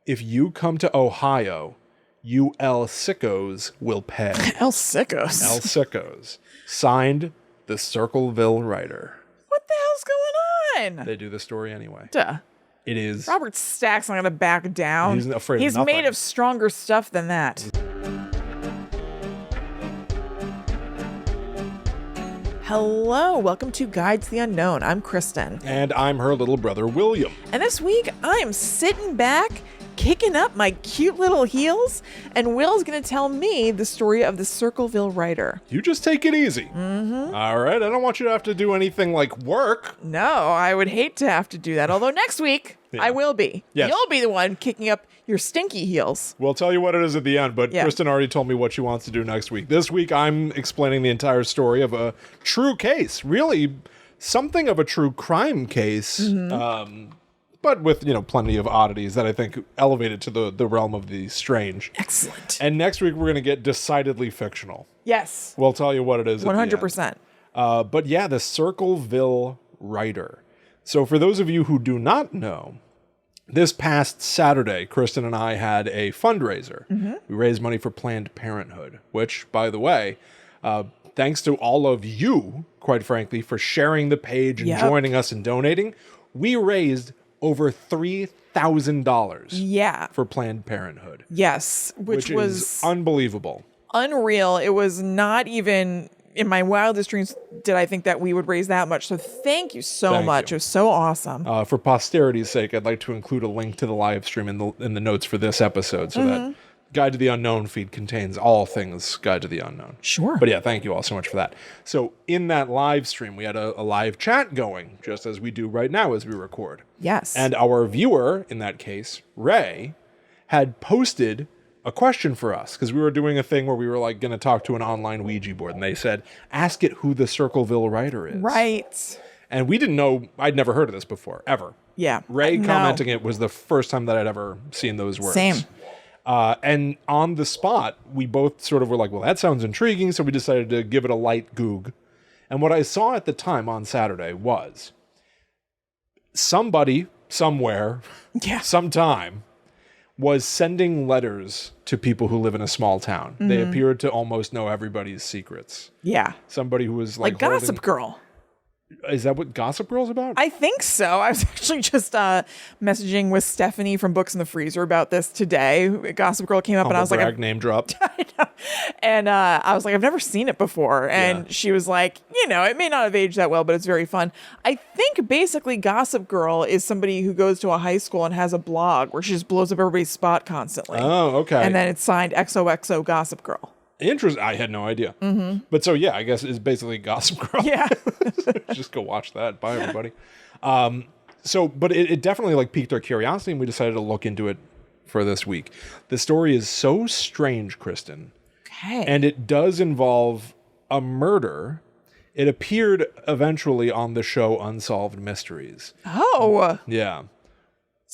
If you come to Ohio, you El Sickos will pay. El Sickos. El Sickos. Signed, the Circleville writer. What the hell's going on? They do the story anyway. Duh. It is. Robert Stack's not going to back down. He's afraid He's of nothing. made of stronger stuff than that. Hello, welcome to Guides to the Unknown. I'm Kristen. And I'm her little brother, William. And this week, I am sitting back, kicking up my cute little heels, and Will's going to tell me the story of the Circleville writer. You just take it easy. Mm-hmm. All right, I don't want you to have to do anything like work. No, I would hate to have to do that, although next week, I will be. Yes. You'll be the one kicking up your stinky heels. We'll tell you what it is at the end, but Kristen already told me what she wants to do next week. This week, I'm explaining the entire story of a true case. Really, something of a true crime case, but with, plenty of oddities that I think elevate it to the realm of the strange. Excellent. And next week, we're going to get decidedly fictional. Yes. We'll tell you what it is 100%. But yeah, the Circleville writer. So for those of you who do not know, this past Saturday, Kristen and I had a fundraiser. Mm-hmm. We raised money for Planned Parenthood, which, by the way, thanks to all of you, quite frankly, for sharing the page and joining us and donating, we raised over $3,000 for Planned Parenthood. Yes, which was is unbelievable. Unreal. It was not even in my wildest dreams did I think that we would raise that much. So thank you so much. It was so awesome. For posterity's sake, I'd like to include a link to the live stream in the notes for this episode so that Guide to the Unknown feed contains all things Guide to the Unknown. Sure. But yeah, thank you all so much for that. So in that live stream, we had a live chat going, just as we do right now as we record. Yes. And our viewer, in that case, Ray, had posted a question for us, because we were doing a thing where we were going to talk to an online Ouija board, and they said, ask it who the Circleville writer is. Right. And we didn't know, I'd never heard of this before, ever. Yeah. Ray commenting it was the first time that I'd ever seen those words. Same. And on the spot, we both sort of were like, well, that sounds intriguing, so we decided to give it a light goog. And what I saw at the time on Saturday was somebody, somewhere, sometime, was sending letters to people who live in a small town. Mm-hmm. They appeared to almost know everybody's secrets. Yeah. Somebody who was like Gossip Girl. Is that what Gossip Girl's about? I think so. I was actually just messaging with Stephanie from Books in the Freezer about this today. Gossip Girl came up and I was like... name dropped. I know. And I was like, I've never seen it before. And she was like, it may not have aged that well, but it's very fun. I think basically Gossip Girl is somebody who goes to a high school and has a blog where she just blows up everybody's spot constantly. Oh, okay. And then it's signed XOXO Gossip Girl. Interesting. I had no idea. Mm-hmm. But so, yeah, I guess it's basically Gossip Girl. Yeah. Just go watch that. Bye, everybody. But it definitely piqued our curiosity, and we decided to look into it for this week. The story is so strange, Kristen. Okay. And it does involve a murder. It appeared eventually on the show Unsolved Mysteries. Oh. Yeah.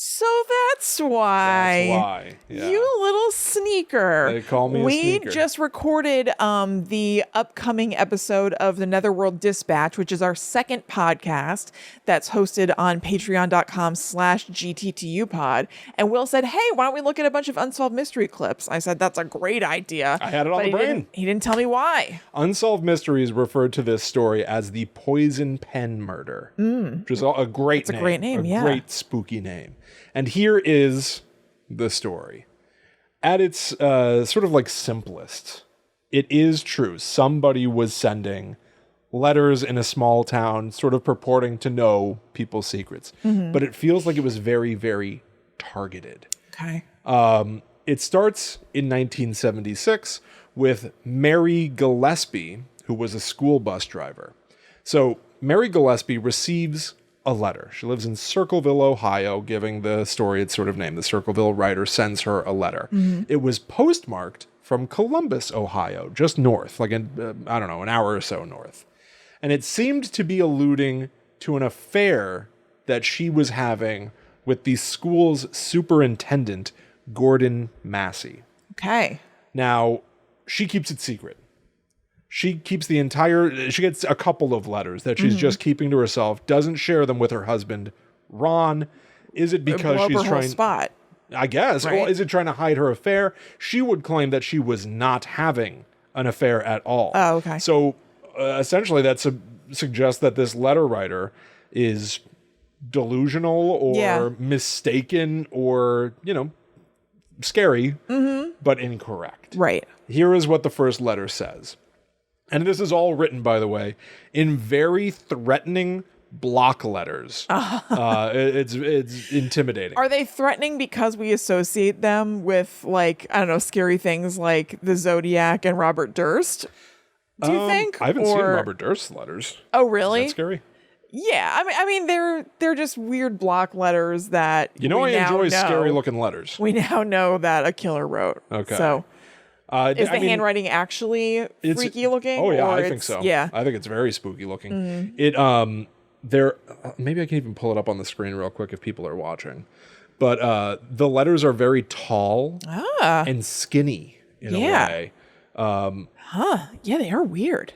So that's why. That's why. Yeah. You little sneaker. They call me a sneaker. We just recorded the upcoming episode of the Netherworld Dispatch, which is our second podcast that's hosted on patreon.com/GTTUpod. And Will said, hey, why don't we look at a bunch of Unsolved Mystery clips? I said, that's a great idea. I had it on the brain. He didn't tell me why. Unsolved Mysteries referred to this story as the Poison Pen Murder, which is a great name. It's a great name, a great spooky name. And here is the story. At its sort of simplest, it is true. Somebody was sending letters in a small town, sort of purporting to know people's secrets. Mm-hmm. But it feels like it was very, very targeted. Okay. It starts in 1976 with Mary Gillespie, who was a school bus driver. So Mary Gillespie receives a letter. She lives in Circleville, Ohio, giving the story its sort of name. The Circleville writer sends her a letter. Mm-hmm. It was postmarked from Columbus, Ohio, just north, an hour or so north. And it seemed to be alluding to an affair that she was having with the school's superintendent, Gordon Massey. Okay. Now, she keeps it secret. She keeps she gets a couple of letters that she's just keeping to herself, doesn't share them with her husband, Ron. Is it because she's trying... spot. I guess. Right. Or is it trying to hide her affair? She would claim that she was not having an affair at all. Oh, okay. So essentially that suggests that this letter writer is delusional or mistaken or, scary, but incorrect. Right. Here is what the first letter says. And this is all written, by the way, in very threatening block letters. It's intimidating. Are they threatening because we associate them with, like, I don't know, scary things like the Zodiac and Robert Durst? Do you think? I haven't seen Robert Durst's letters. Oh, really? Is that scary? Yeah, I mean, they're just weird block letters that I enjoy scary looking letters. We now know that a killer wrote. Okay. So, is the handwriting actually freaky looking? Oh yeah, I think so. Yeah, I think it's very spooky looking. It there maybe I can even pull it up on the screen real quick if people are watching. But the letters are very tall and skinny in a way. Yeah, they are weird.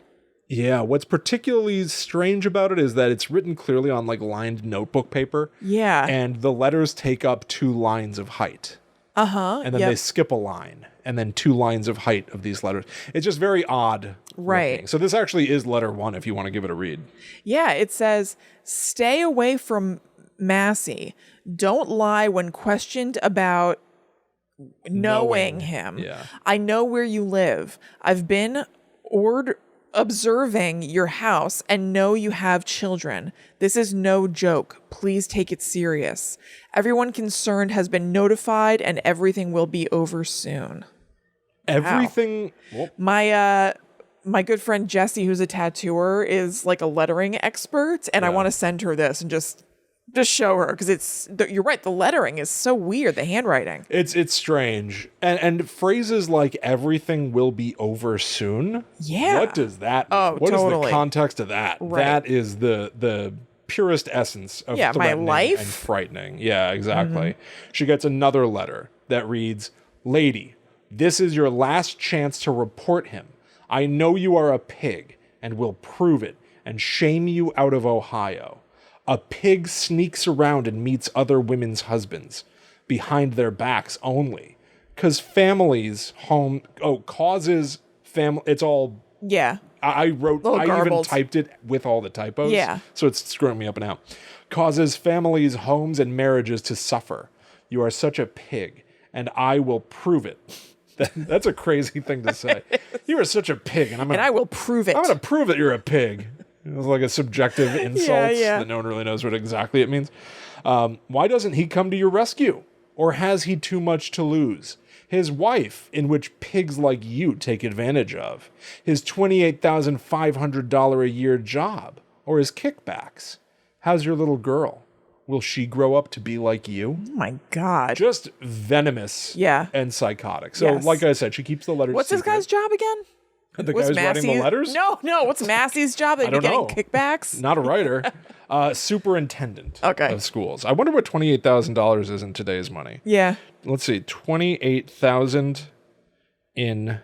Yeah, what's particularly strange about it is that it's written clearly on like lined notebook paper. Yeah. And the letters take up 2 lines of height. And then they skip a line and then 2 lines of height of these letters. It's just very odd. Right. Looking. So this actually is letter 1 if you want to give it a read. Yeah, it says, "Stay away from Massey. Don't lie when questioned about knowing him. Yeah. I know where you live. I've been observing your house and know you have children. This is no joke. Please take it serious. Everyone concerned has been notified and everything will be over soon." Everything. Well, My good friend Jessie, who's a tattooer, is like a lettering expert, and I want to send her this and just show her, because you're right, the lettering is so weird, the handwriting. It's strange. And phrases like "everything will be over soon." Yeah. What does that mean? Oh, What is totally. the context of that? Right. That is the purest essence of my threatening life? and frightening. Yeah, exactly. She gets another letter that reads, "Lady, this is your last chance to report him. I know you are a pig and will prove it and shame you out of Ohio. A pig sneaks around and meets other women's husbands behind their backs only. Causes family. It's all, Yeah. I even garbled. typed it with all the typos. Yeah. So it's screwing me up now. Causes families, homes, and marriages to suffer. You are such a pig and I will prove it." That's a crazy thing to say. You are such a pig, and I will prove it. I'm going to prove that you're a pig. It was like a subjective insult that no one really knows what exactly it means. Why doesn't he come to your rescue? Or has he too much to lose? His wife, in which pigs like you take advantage of. His $28,500 a year job. Or his kickbacks. How's your little girl? Will she grow up to be like you? Oh my God. Just venomous and psychotic. So, like I said, she keeps the letters What's secret. this guy's job again? The guy who's writing the letters? No. What's Massey's job? They'd be getting kickbacks? Not a writer. Superintendent Okay. of schools. I wonder what $28,000 is in today's money. Yeah. Let's see. $28,000 in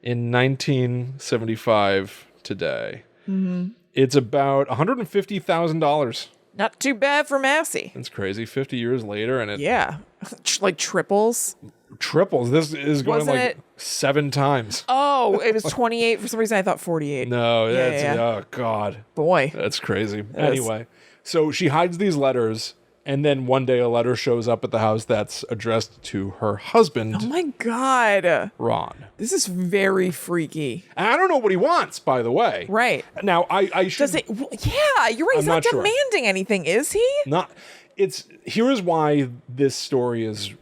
1975 today. Mm-hmm. It's about $150,000. Not too bad for Massey. It's crazy. 50 years later, and it Like triples. triples. This is going Wasn't it 7 times. Oh, it was 28. For some reason, I thought 48. No, that's oh God, boy, that's crazy. Anyway, so she hides these letters, and then one day a letter shows up at the house that's addressed to her husband. Oh my God, Ron. This is very freaky. And I don't know what he wants, by the way. Right now, I should. Does it? Yeah, you're right. He's not demanding anything, is he? Not. Here is why this story is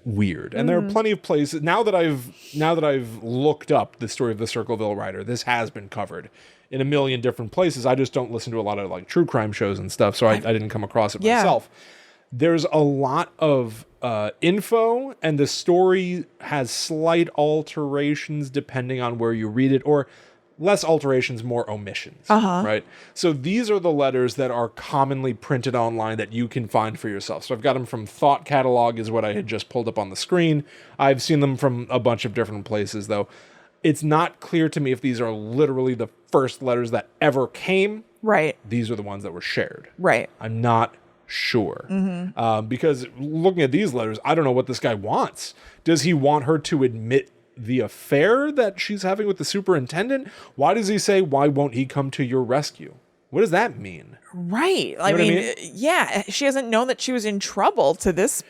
weird, and there are plenty of places now that I've looked up the story of the Circleville writer. This has been covered in a million different places. I just don't listen to a lot of like true crime shows and stuff, so I didn't come across it myself. There's a lot of info, and the story has slight alterations depending on where you read it, or less alterations, more omissions, right? So these are the letters that are commonly printed online that you can find for yourself. So I've got them from Thought Catalog, is what I had just pulled up on the screen. I've seen them from a bunch of different places, though. It's not clear to me if these are literally the first letters that ever came. Right. These are the ones that were shared. Right. I'm not sure. Because looking at these letters, I don't know what this guy wants. Does he want her to admit the affair that she's having with the superintendent? Why does he say, why won't he come to your rescue? What does that mean? Right. I mean? Yeah, she hasn't known that she was in trouble to this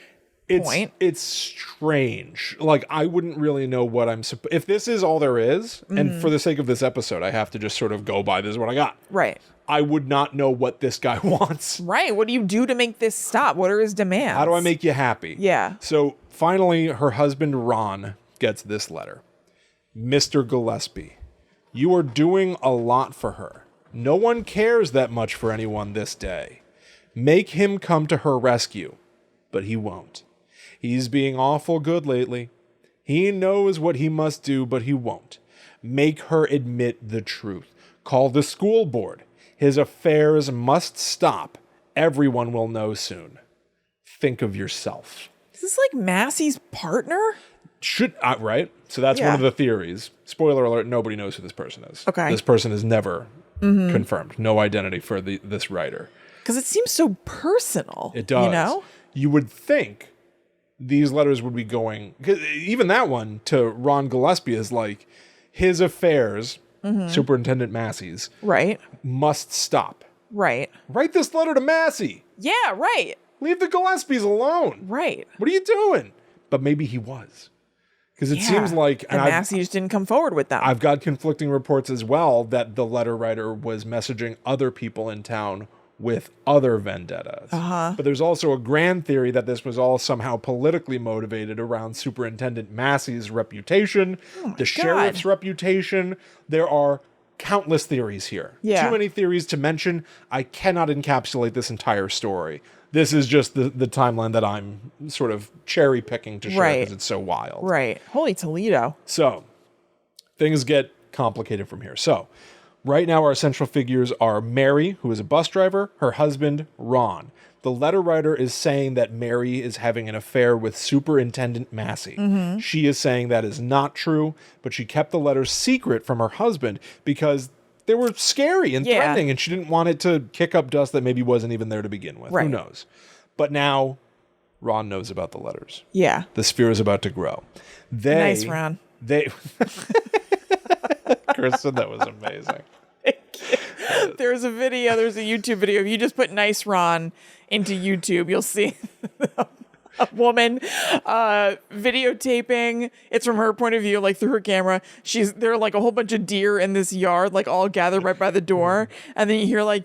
point. It's strange. Like, I wouldn't really know what if this is all there is, and for the sake of this episode, I have to just sort of go by this is what I got. Right. I would not know what this guy wants. Right. What do you do to make this stop? What are his demands? How do I make you happy? Yeah. So finally, her husband, Ron, gets this letter. Mr. Gillespie, you are doing a lot for her. No one cares that much for anyone this day. Make him come to her rescue. But he won't. He's being awful good lately. He knows what he must do, but he won't. Make her admit the truth. Call the school board. His affairs must stop. Everyone will know soon. Think of yourself. Is this like Massey's partner? Right? So that's one of the theories. Spoiler alert, nobody knows who this person is. Okay. This person is never confirmed. No identity for this writer. Because it seems so personal. It does. You know? You would think these letters would be going, 'cause even that one to Ron Gillespie is like, his affairs, Superintendent Massey's, right, must stop. Right. Write this letter to Massey. Yeah, right. Leave the Gillespies alone. Right. What are you doing? But maybe he was. Because it seems like... And Massey just didn't come forward with them. I've got conflicting reports as well that the letter writer was messaging other people in town with other vendettas. But there's also a grand theory that this was all somehow politically motivated around Superintendent Massey's reputation, the sheriff's reputation. There are countless theories here. Yeah. Too many theories to mention. I cannot encapsulate this entire story. This is just the timeline that I'm sort of cherry picking to share because it's so wild. Right. Holy Toledo. So things get complicated from here. So right now, our central figures are Mary, who is a bus driver, her husband, Ron. The letter writer is saying that Mary is having an affair with Superintendent Massey. She is saying that is not true, but she kept the letters secret from her husband because they were scary and threatening, and she didn't want it to kick up dust that maybe wasn't even there to begin with. Who knows? But now, Ron knows about the letters. Yeah. The sphere is about to grow. Nice, Ron. Kristen, that was amazing. There's a YouTube video. If you just put Nice Ron into YouTube, you'll see a woman videotaping. It's from her point of view, like through her camera. There are like a whole bunch of deer in this yard, like all gathered right by the door. And then you hear like,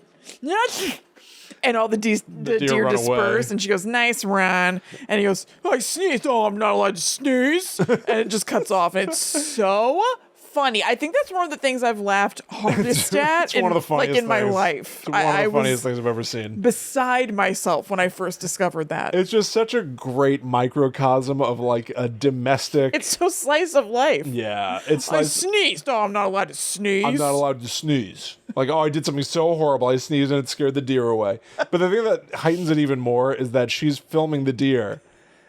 and all the deer disperse. And she goes, nice, Ron. And he goes, I sneezed. Oh, I'm not allowed to sneeze. And it just cuts off. And it's so funny. I think that's one of the things I've laughed hardest at one of the funniest in my life. It's one of the funniest things I've ever seen. Beside myself when I first discovered that. It's just such a great microcosm of like a domestic. It's so slice of life. Yeah. It's I sneezed. Oh, I'm not allowed to sneeze. I'm not allowed to sneeze. Like, oh, I did something so horrible. I sneezed and it scared the deer away. But the thing that heightens it even more is that she's filming the deer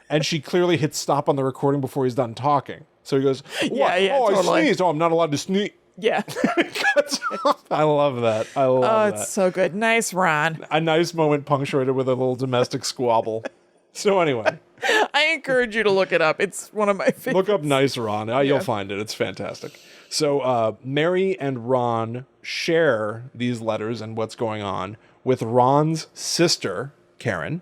and she clearly hits stop on the recording before he's done talking. So he goes, what? Totally. I sneezed. Oh, I'm not allowed to sneeze. Yeah. I love that. I love that. Oh, it's so good. Nice, Ron. A nice moment punctuated with a little domestic squabble. So anyway. I encourage you to look it up. It's one of my favorites. Look up Nice Ron. You'll find it. It's fantastic. So Mary and Ron share these letters and what's going on with Ron's sister, Karen,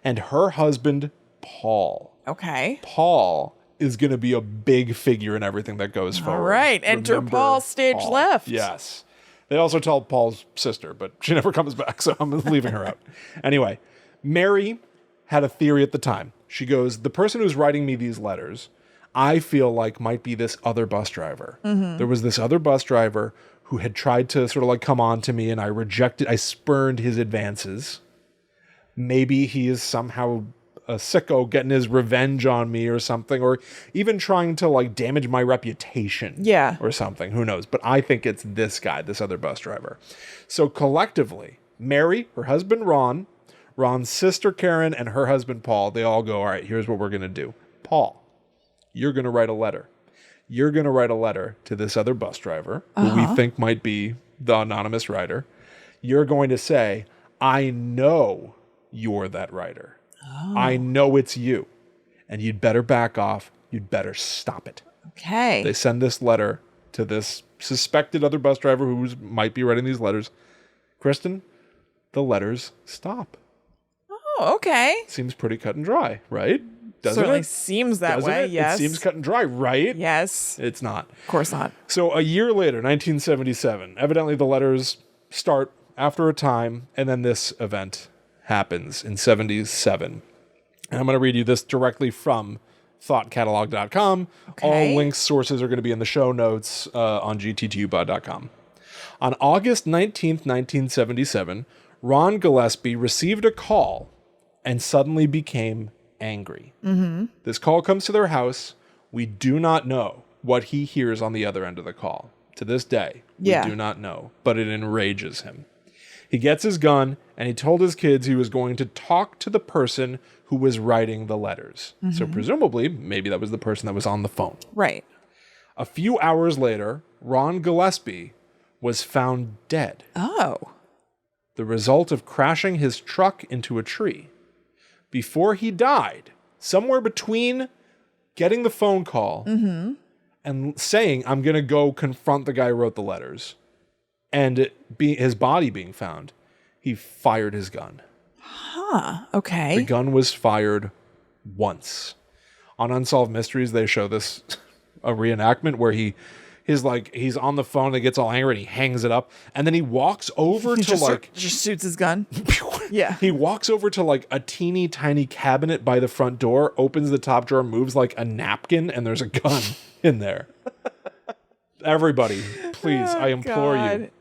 and her husband, Paul. Okay. Paul is going to be a big figure in everything that goes forward. All right. Enter Paul, stage left. Yes. They also tell Paul's sister, but she never comes back, so I'm leaving her out. Anyway, Mary had a theory at the time. She goes, the person who's writing me these letters, I feel like might be this other bus driver. There was this other bus driver who had tried to sort of like come on to me, and I spurned his advances. Maybe he is somehow a sicko getting his revenge on me or something, or even trying to like damage my reputation or something. Who knows? But I think it's this guy, this other bus driver. So collectively, Mary, her husband Ron, Ron's sister Karen, and her husband Paul, they all go, all right, here's what we're going to do. Paul, you're going to write a letter. You're going to write a letter to this other bus driver who we think might be the anonymous writer. You're going to say, I know you're that writer. I know it's you. And you'd better back off. You'd better stop it. Okay. They send this letter to this suspected other bus driver who might be writing these letters. Kristen, the letters stop. Oh, okay. Seems pretty cut and dry, right? Doesn't Certainly it? seems that Doesn't way, it? yes. It seems cut and dry, right? Yes. It's not. Of course not. So a year later, 1977, evidently the letters start after a time, and then this event happens in 77. And I'm going to read you this directly from thoughtcatalog.com. Okay. All links, sources are going to be in the show notes on gttubot.com. On August 19th, 1977, Ron Gillespie received a call and suddenly became angry. Mm-hmm. This call comes to their house. We do not know what he hears on the other end of the call. To this day, we do not know, but it enrages him. He gets his gun, and he told his kids he was going to talk to the person who was writing the letters. Mm-hmm. So presumably, maybe that was the person that was on the phone. Right. A few hours later, Ron Gillespie was found dead. Oh. The result of crashing his truck into a tree. Before he died, somewhere between getting the phone call and saying, I'm going to go confront the guy who wrote the letters, and his body being found, he fired his gun. Huh. Okay. The gun was fired once. On Unsolved Mysteries, they show this, a reenactment where he's on the phone, and he gets all angry, and he hangs it up, and then he walks over to just shoots his gun. Yeah. He walks over to like a teeny tiny cabinet by the front door, opens the top drawer, moves like a napkin, and there's a gun in there. Everybody, please, I implore you,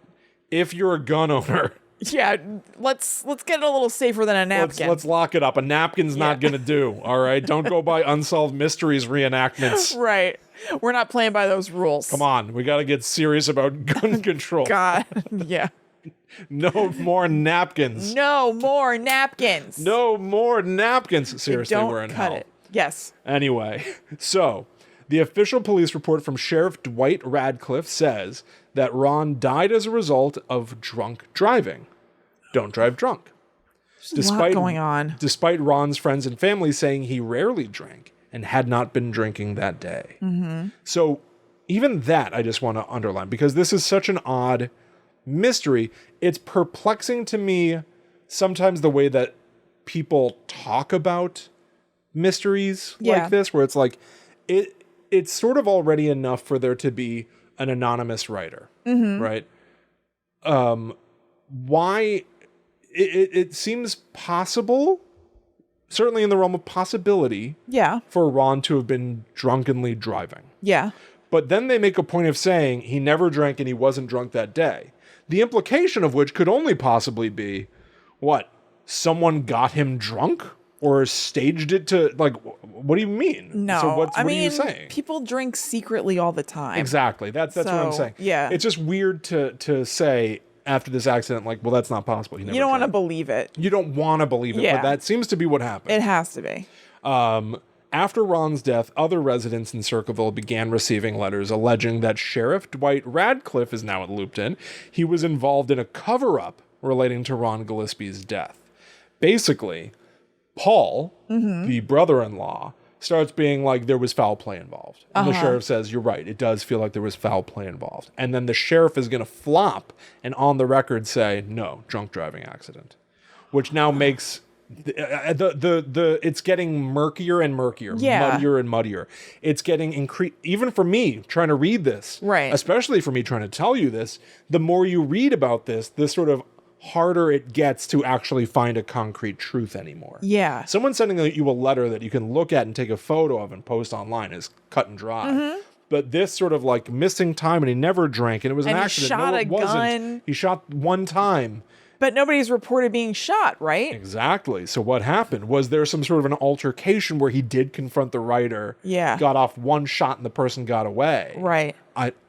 if you're a gun owner, yeah, let's get it a little safer than a napkin. let's lock it up. A napkin's not gonna do. All right, don't go by Unsolved Mysteries reenactments. Right. We're not playing by those rules. Come on, we got to get serious about gun control. God, yeah. No more napkins. No more napkins. No more napkins. Seriously, Don't we're in cut hell. it. Yes. Anyway, so the official police report from Sheriff Dwight Radcliffe says that Ron died as a result of drunk driving. Don't drive drunk. There's a lot going on. Despite Ron's friends and family saying he rarely drank and had not been drinking that day. Mm-hmm. So even that I just want to underline, because this is such an odd mystery. It's perplexing to me sometimes the way that people talk about mysteries like this, where it's like it's sort of already enough for there to be an anonymous writer, right? Why it seems possible, certainly in the realm of possibility, for Ron to have been drunkenly driving. Yeah. But then they make a point of saying he never drank and he wasn't drunk that day. The implication of which could only possibly be, what, someone got him drunk? Or staged it to, like, what do you mean? No. So what are you saying? People drink secretly all the time. Exactly. That's what I'm saying. Yeah. It's just weird to say after this accident, like, well, that's not possible. You don't want to believe it. You don't want to believe it, but that seems to be what happened. It has to be. After Ron's death, other residents in Circleville began receiving letters alleging that Sheriff Dwight Radcliffe is now looped in. He was involved in a cover-up relating to Ron Gillespie's death. Basically, Paul, the brother-in-law, starts being like, there was foul play involved. And the sheriff says, you're right, it does feel like there was foul play involved. And then the sheriff is going to flop and on the record say, no, drunk driving accident. Which now makes it's getting murkier and murkier, muddier and muddier. It's getting even for me trying to read this, right? Especially for me trying to tell you this, the more you read about this sort of harder it gets to actually find a concrete truth anymore. Yeah. Someone sending you a letter that you can look at and take a photo of and post online is cut and dry. But this sort of like missing time and he never drank and it was an accident. He shot no, it wasn't. Gun. He shot one time. But nobody's reported being shot, right? Exactly. So what happened? Was there some sort of an altercation where he did confront the writer, got off one shot and the person got away? Right.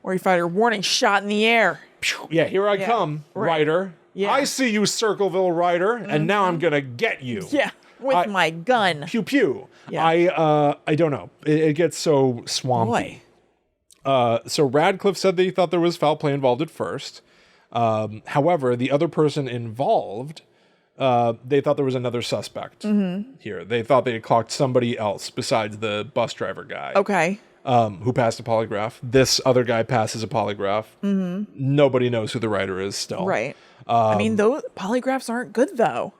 Or he fired a warning shot in the air. Yeah, here I come, writer. Yeah. I see you, Circleville writer, and now I'm going to get you. Yeah, with my gun. Pew, pew. Yeah. I don't know. It gets so swampy. So Radcliffe said that he thought there was foul play involved at first. However, the other person involved they thought there was another suspect here. They thought they had clocked somebody else besides the bus driver guy. Okay. Who passed a polygraph. This other guy passes a polygraph. Nobody knows who the writer is still. Right. I mean, those polygraphs aren't good, though.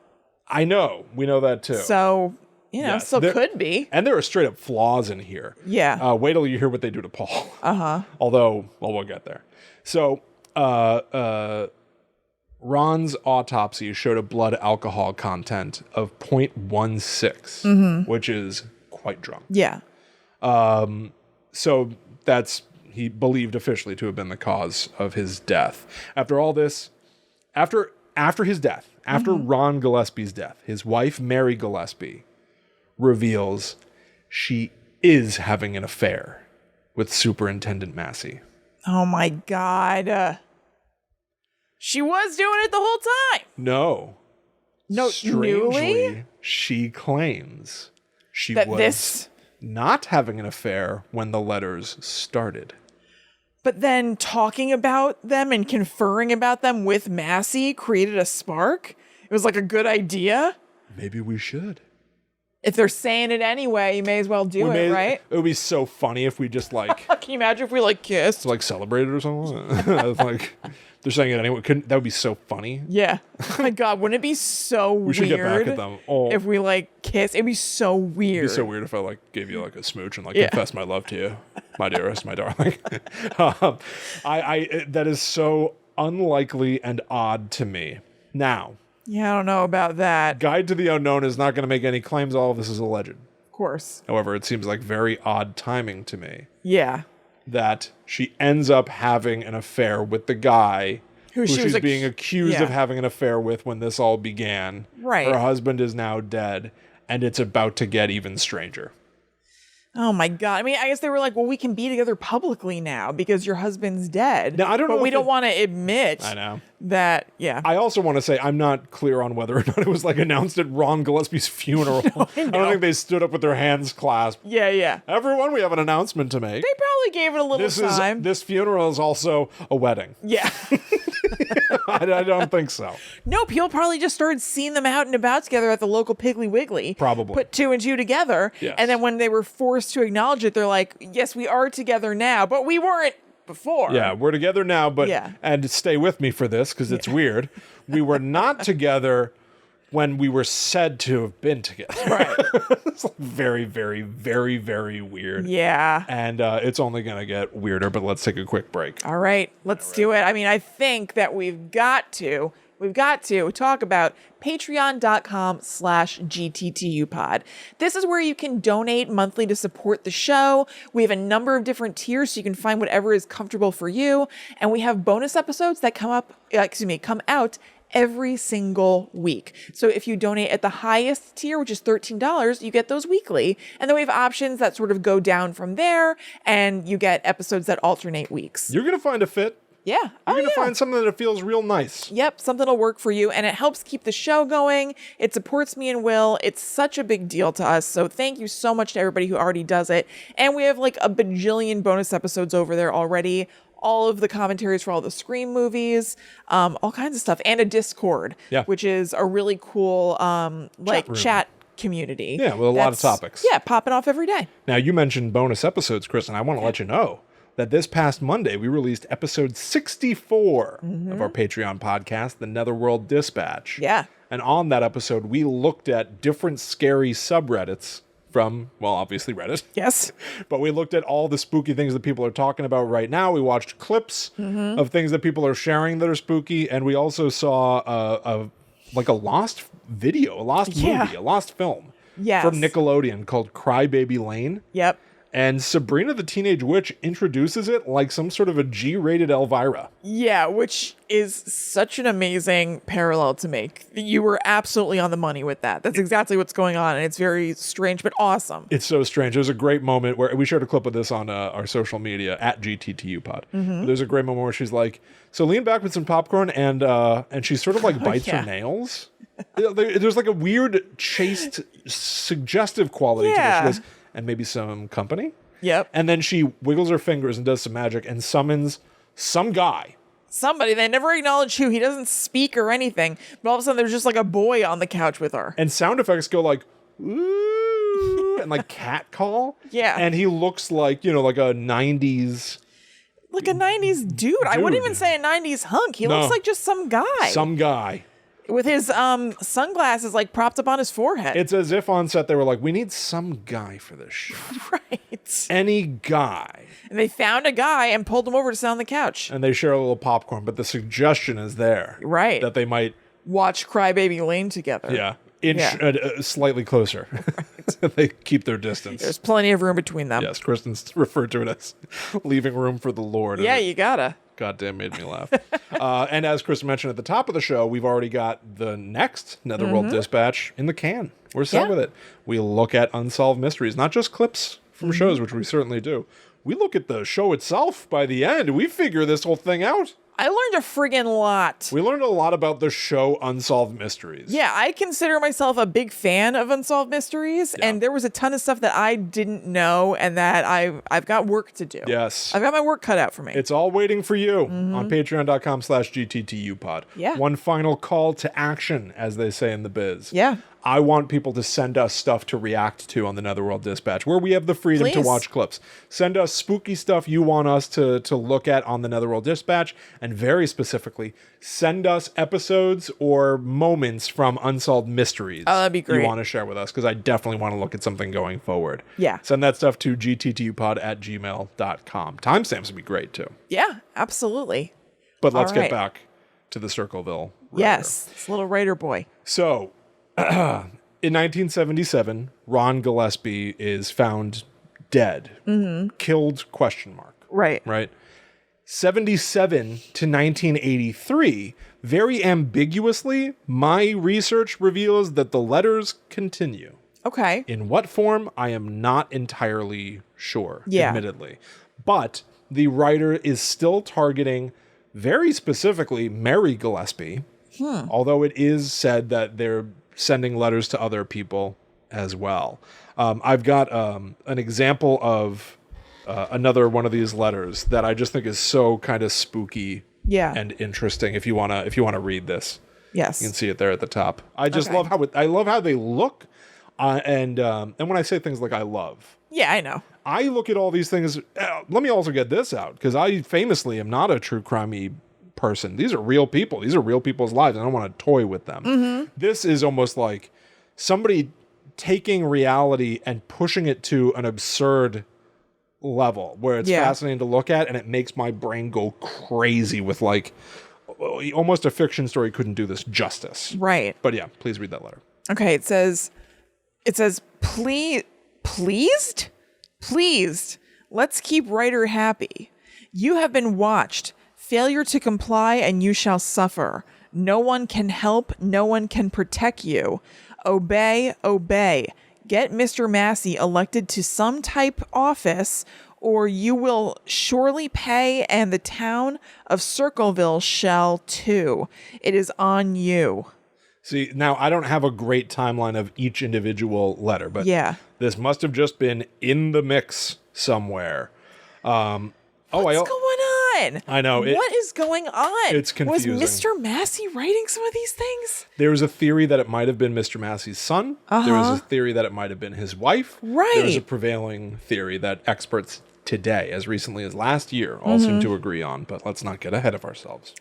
I know. We know that, too. So, Yes, still could be. And there are straight up flaws in here. Yeah. Wait till you hear what they do to Paul. Although, well, we'll get there. So, Ron's autopsy showed a blood alcohol content of 0.16, which is quite drunk. Yeah. So that's, he believed officially to have been the cause of his death. After all this, after his death, after Ron Gillespie's death, his wife, Mary Gillespie, reveals she is having an affair with Superintendent Massey. Oh my God. She was doing it the whole time. No. Strangely, newly? she claims she That was this... not having an affair when the letters started. But then talking about them and conferring about them with Massey created a spark. It was like a good idea. Maybe we should. If they're saying it anyway, you may as well do it, right? It would be so funny if we just like Can you imagine if we like kissed? like celebrated or something? Like they're saying it anyway. That would be so funny. Yeah. Oh my God, wouldn't it be so weird? We should get back at them. Oh, if we like kiss? It'd be so weird. It'd be so weird if I like gave you like a smooch and like confess my love to you, my dearest, my darling. I that is so unlikely and odd to me. Now, Yeah, I don't know about that. Guide to the Unknown is not going to make any claims. All of this is alleged. Of course. However, it seems like very odd timing to me Yeah. that she ends up having an affair with the guy who she was she's being accused yeah. of having an affair with when this all began. Right. Her husband is now dead, and it's about to get even stranger. Oh my God. I mean, I guess they were like, well, we can be together publicly now because your husband's dead. Now, I don't know but we if don't want to admit I know. that, yeah. I also want to say I'm not clear on whether or not it was like announced at Ron Gillespie's funeral. I don't think they stood up with their hands clasped. Yeah, yeah. Everyone, we have an announcement to make. They probably gave it a little time. This funeral is also a wedding. Yeah. I don't think so. No, people probably just started seeing them out and about together at the local Piggly Wiggly. Probably. Put two and two together. Yes. And then when they were forced to acknowledge it, they're like, yes, we are together now, but we weren't before. Yeah, we're together now, but Yeah. and stay with me for this because it's weird. We were not together when we were said to have been together. Right. It's like very, very, very, very weird. Yeah. And it's only going to get weirder, but let's take a quick break. All right, let's do it. I mean, I think that we've got to talk about patreon.com/GTTUpod. This is where you can donate monthly to support the show. We have a number of different tiers, so you can find whatever is comfortable for you. And we have bonus episodes that come out every single week. So if you donate at the highest tier, which is $13, you get those weekly. And then we have options that sort of go down from there, and you get episodes that alternate weeks. You're going to find a fit. Yeah. You're going to find something that feels real nice. Yep, something will work for you, and it helps keep the show going. It supports me and Will. It's such a big deal to us, so thank you so much to everybody who already does it. And we have like a bajillion bonus episodes over there already. All of the commentaries for all the Scream movies, all kinds of stuff, and a Discord, which is a really cool chat community. Yeah, with a lot of topics. Yeah, popping off every day. Now, you mentioned bonus episodes, Kristen. I want to let you know that this past Monday, we released episode 64 of our Patreon podcast, The Netherworld Dispatch. Yeah. And on that episode, we looked at different scary subreddits from, well, obviously Reddit. Yes. But we looked at all the spooky things that people are talking about right now. We watched clips of things that people are sharing that are spooky. And we also saw a lost video, a lost movie, a lost film from Nickelodeon called Crybaby Lane. Yep. And Sabrina the Teenage Witch introduces it like some sort of a G-rated Elvira. Yeah, which is such an amazing parallel to make. You were absolutely on the money with that. That's exactly what's going on, and it's very strange, but awesome. It's so strange. There's a great moment where we shared a clip of this on our social media at GTTUpod. There's a great moment where she's like, so lean back with some popcorn, and she sort of like bites her nails. There's like a weird, chaste, suggestive quality to this. She goes, and maybe some company. Yep. And then she wiggles her fingers and does some magic and summons some guy. somebody. They never acknowledge who. He doesn't speak or anything. But all of a sudden, there's just like a boy on the couch with her. And sound effects go like, ooh, and like cat call. Yeah. And he looks like, like a 90s. Like a 90s dude. I wouldn't even say a 90s hunk. He looks like just some guy. Some guy. With his sunglasses like propped up on his forehead. It's as if on set they were like, we need some guy for this show. Right. Any guy. And they found a guy and pulled him over to sit on the couch. And they share a little popcorn, but the suggestion is there. Right. That they might watch Crybaby Lane together. Yeah. Slightly closer. Right. They keep their distance. There's plenty of room between them. Yes, Kristen's referred to it as leaving room for the Lord. Yeah, you gotta. Goddamn made me laugh. And as Kristen mentioned at the top of the show, we've already got the next Netherworld Dispatch in the can. We're set with it. We look at Unsolved Mysteries, not just clips from shows, which we certainly do. We look at the show itself by the end. We figure this whole thing out. I learned a friggin' lot. We learned a lot about the show Unsolved Mysteries. Yeah, I consider myself a big fan of Unsolved Mysteries, and there was a ton of stuff that I didn't know and that I've got work to do. Yes. I've got my work cut out for me. It's all waiting for you on patreon.com/GTTUpod. Yeah. One final call to action, as they say in the biz. Yeah. I want people to send us stuff to react to on the Netherworld Dispatch, where we have the freedom to watch clips. Send us spooky stuff you want us to look at on the Netherworld Dispatch, and very specifically, send us episodes or moments from Unsolved Mysteries. Oh, that'd be great. You want to share with us, because I definitely want to look at something going forward. Yeah. Send that stuff to gttupod@gmail.com. Timestamps would be great, too. Yeah, absolutely. But let's get back to the Circleville writer. Yes, this little writer boy. So... in 1977, Ron Gillespie is found dead. Killed, ? Right? 77 to 1983, very ambiguously, my research reveals that the letters continue. Okay. In what form, I am not entirely sure, Yeah. admittedly. But the writer is still targeting, very specifically, Mary Gillespie, although it is said that they're sending letters to other people as well. I've got an example of another one of these letters that I just think is so kind of spooky and interesting. If you wanna read this, yes, you can see it there at the top. I just love how they look, and when I say things like I love, yeah, I know. I look at all these things. Let me also get this out, because I famously am not a true crime-y person. These are real people. These are real people's lives. I don't want to toy with them. This is almost like somebody taking reality and pushing it to an absurd level where it's fascinating to look at, and it makes my brain go crazy with like almost a fiction story couldn't do this justice. Right. But yeah, please read that letter. Okay, it says pleased? Let's keep writer happy. You have been watched. Failure to comply and you shall suffer. No one can help, no one can protect you. Obey, obey. Get Mr. Massey elected to some type office, or you will surely pay, and the town of Circleville shall too. It is on you. See, now I don't have a great timeline of each individual letter, but this must have just been in the mix somewhere. What's going on? I know. What is going on? It's confusing. Was Mr. Massey writing some of these things? There was a theory that it might have been Mr. Massey's son. There was a theory that it might have been his wife. Right. There was a prevailing theory that experts today, as recently as last year, all seem to agree on. But let's not get ahead of ourselves.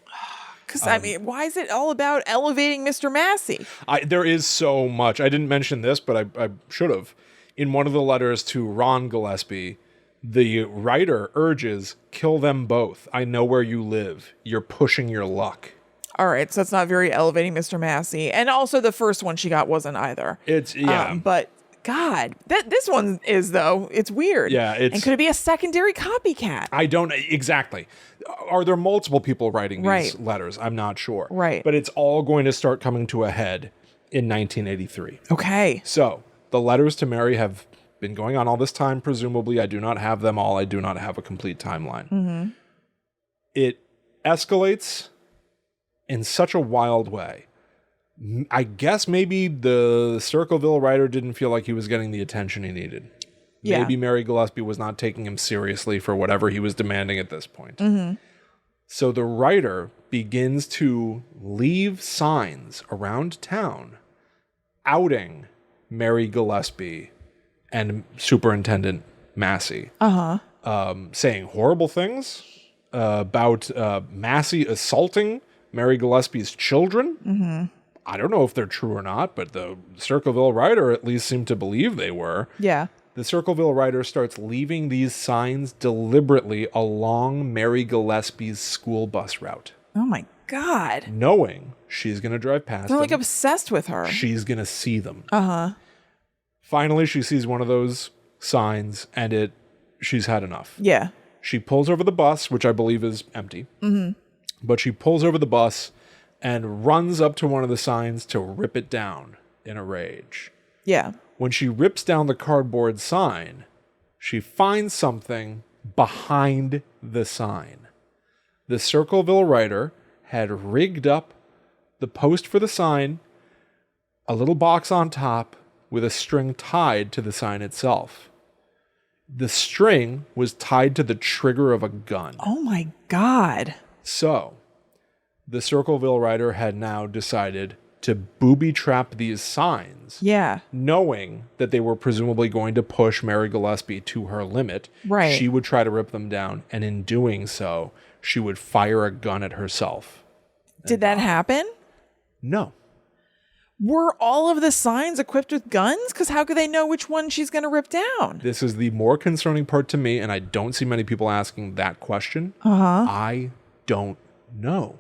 Because, I mean, why is it all about elevating Mr. Massey? There is so much. I didn't mention this, but I should have. In one of the letters to Ron Gillespie, the writer urges, kill them both. I know where you live. You're pushing your luck. All right, so that's not very elevating Mr. Massey. And also the first one she got wasn't either. It's, but, God, this one is, though. It's weird. Yeah, and could it be a secondary copycat? I don't, exactly. Are there multiple people writing these letters? I'm not sure. Right. But it's all going to start coming to a head in 1983. Okay. So, the letters to Mary have been going on all this time, presumably. I do not have them all. I do not have a complete timeline. It escalates in such a wild way. I guess maybe the Circleville writer didn't feel like he was getting the attention he needed. Maybe Mary Gillespie was not taking him seriously for whatever he was demanding at this point. So the writer begins to leave signs around town outing Mary Gillespie and Superintendent Massey. Saying horrible things about Massey assaulting Mary Gillespie's children. I don't know if they're true or not, but the Circleville writer at least seemed to believe they were. Yeah. The Circleville writer starts leaving these signs deliberately along Mary Gillespie's school bus route. Oh my God. Knowing she's going to drive past They're them. like obsessed with her. She's going to see them. Finally, she sees one of those signs and she's had enough. Yeah. She pulls over the bus, which I believe is empty. But she pulls over the bus and runs up to one of the signs to rip it down in a rage. Yeah. When she rips down the cardboard sign, she finds something behind the sign. The Circleville writer had rigged up the post for the sign, a little box on top with a string tied to the sign itself. The string was tied to the trigger of a gun. Oh my God. So, the Circleville writer had now decided to booby trap these signs. Yeah. Knowing that they were presumably going to push Mary Gillespie to her limit. Right. She would try to rip them down, and in doing so, she would fire a gun at herself. Did that happen? No. Were all of the signs equipped with guns? Because how could they know which one she's going to rip down? This is the more concerning part to me, and I don't see many people asking that question. I don't know.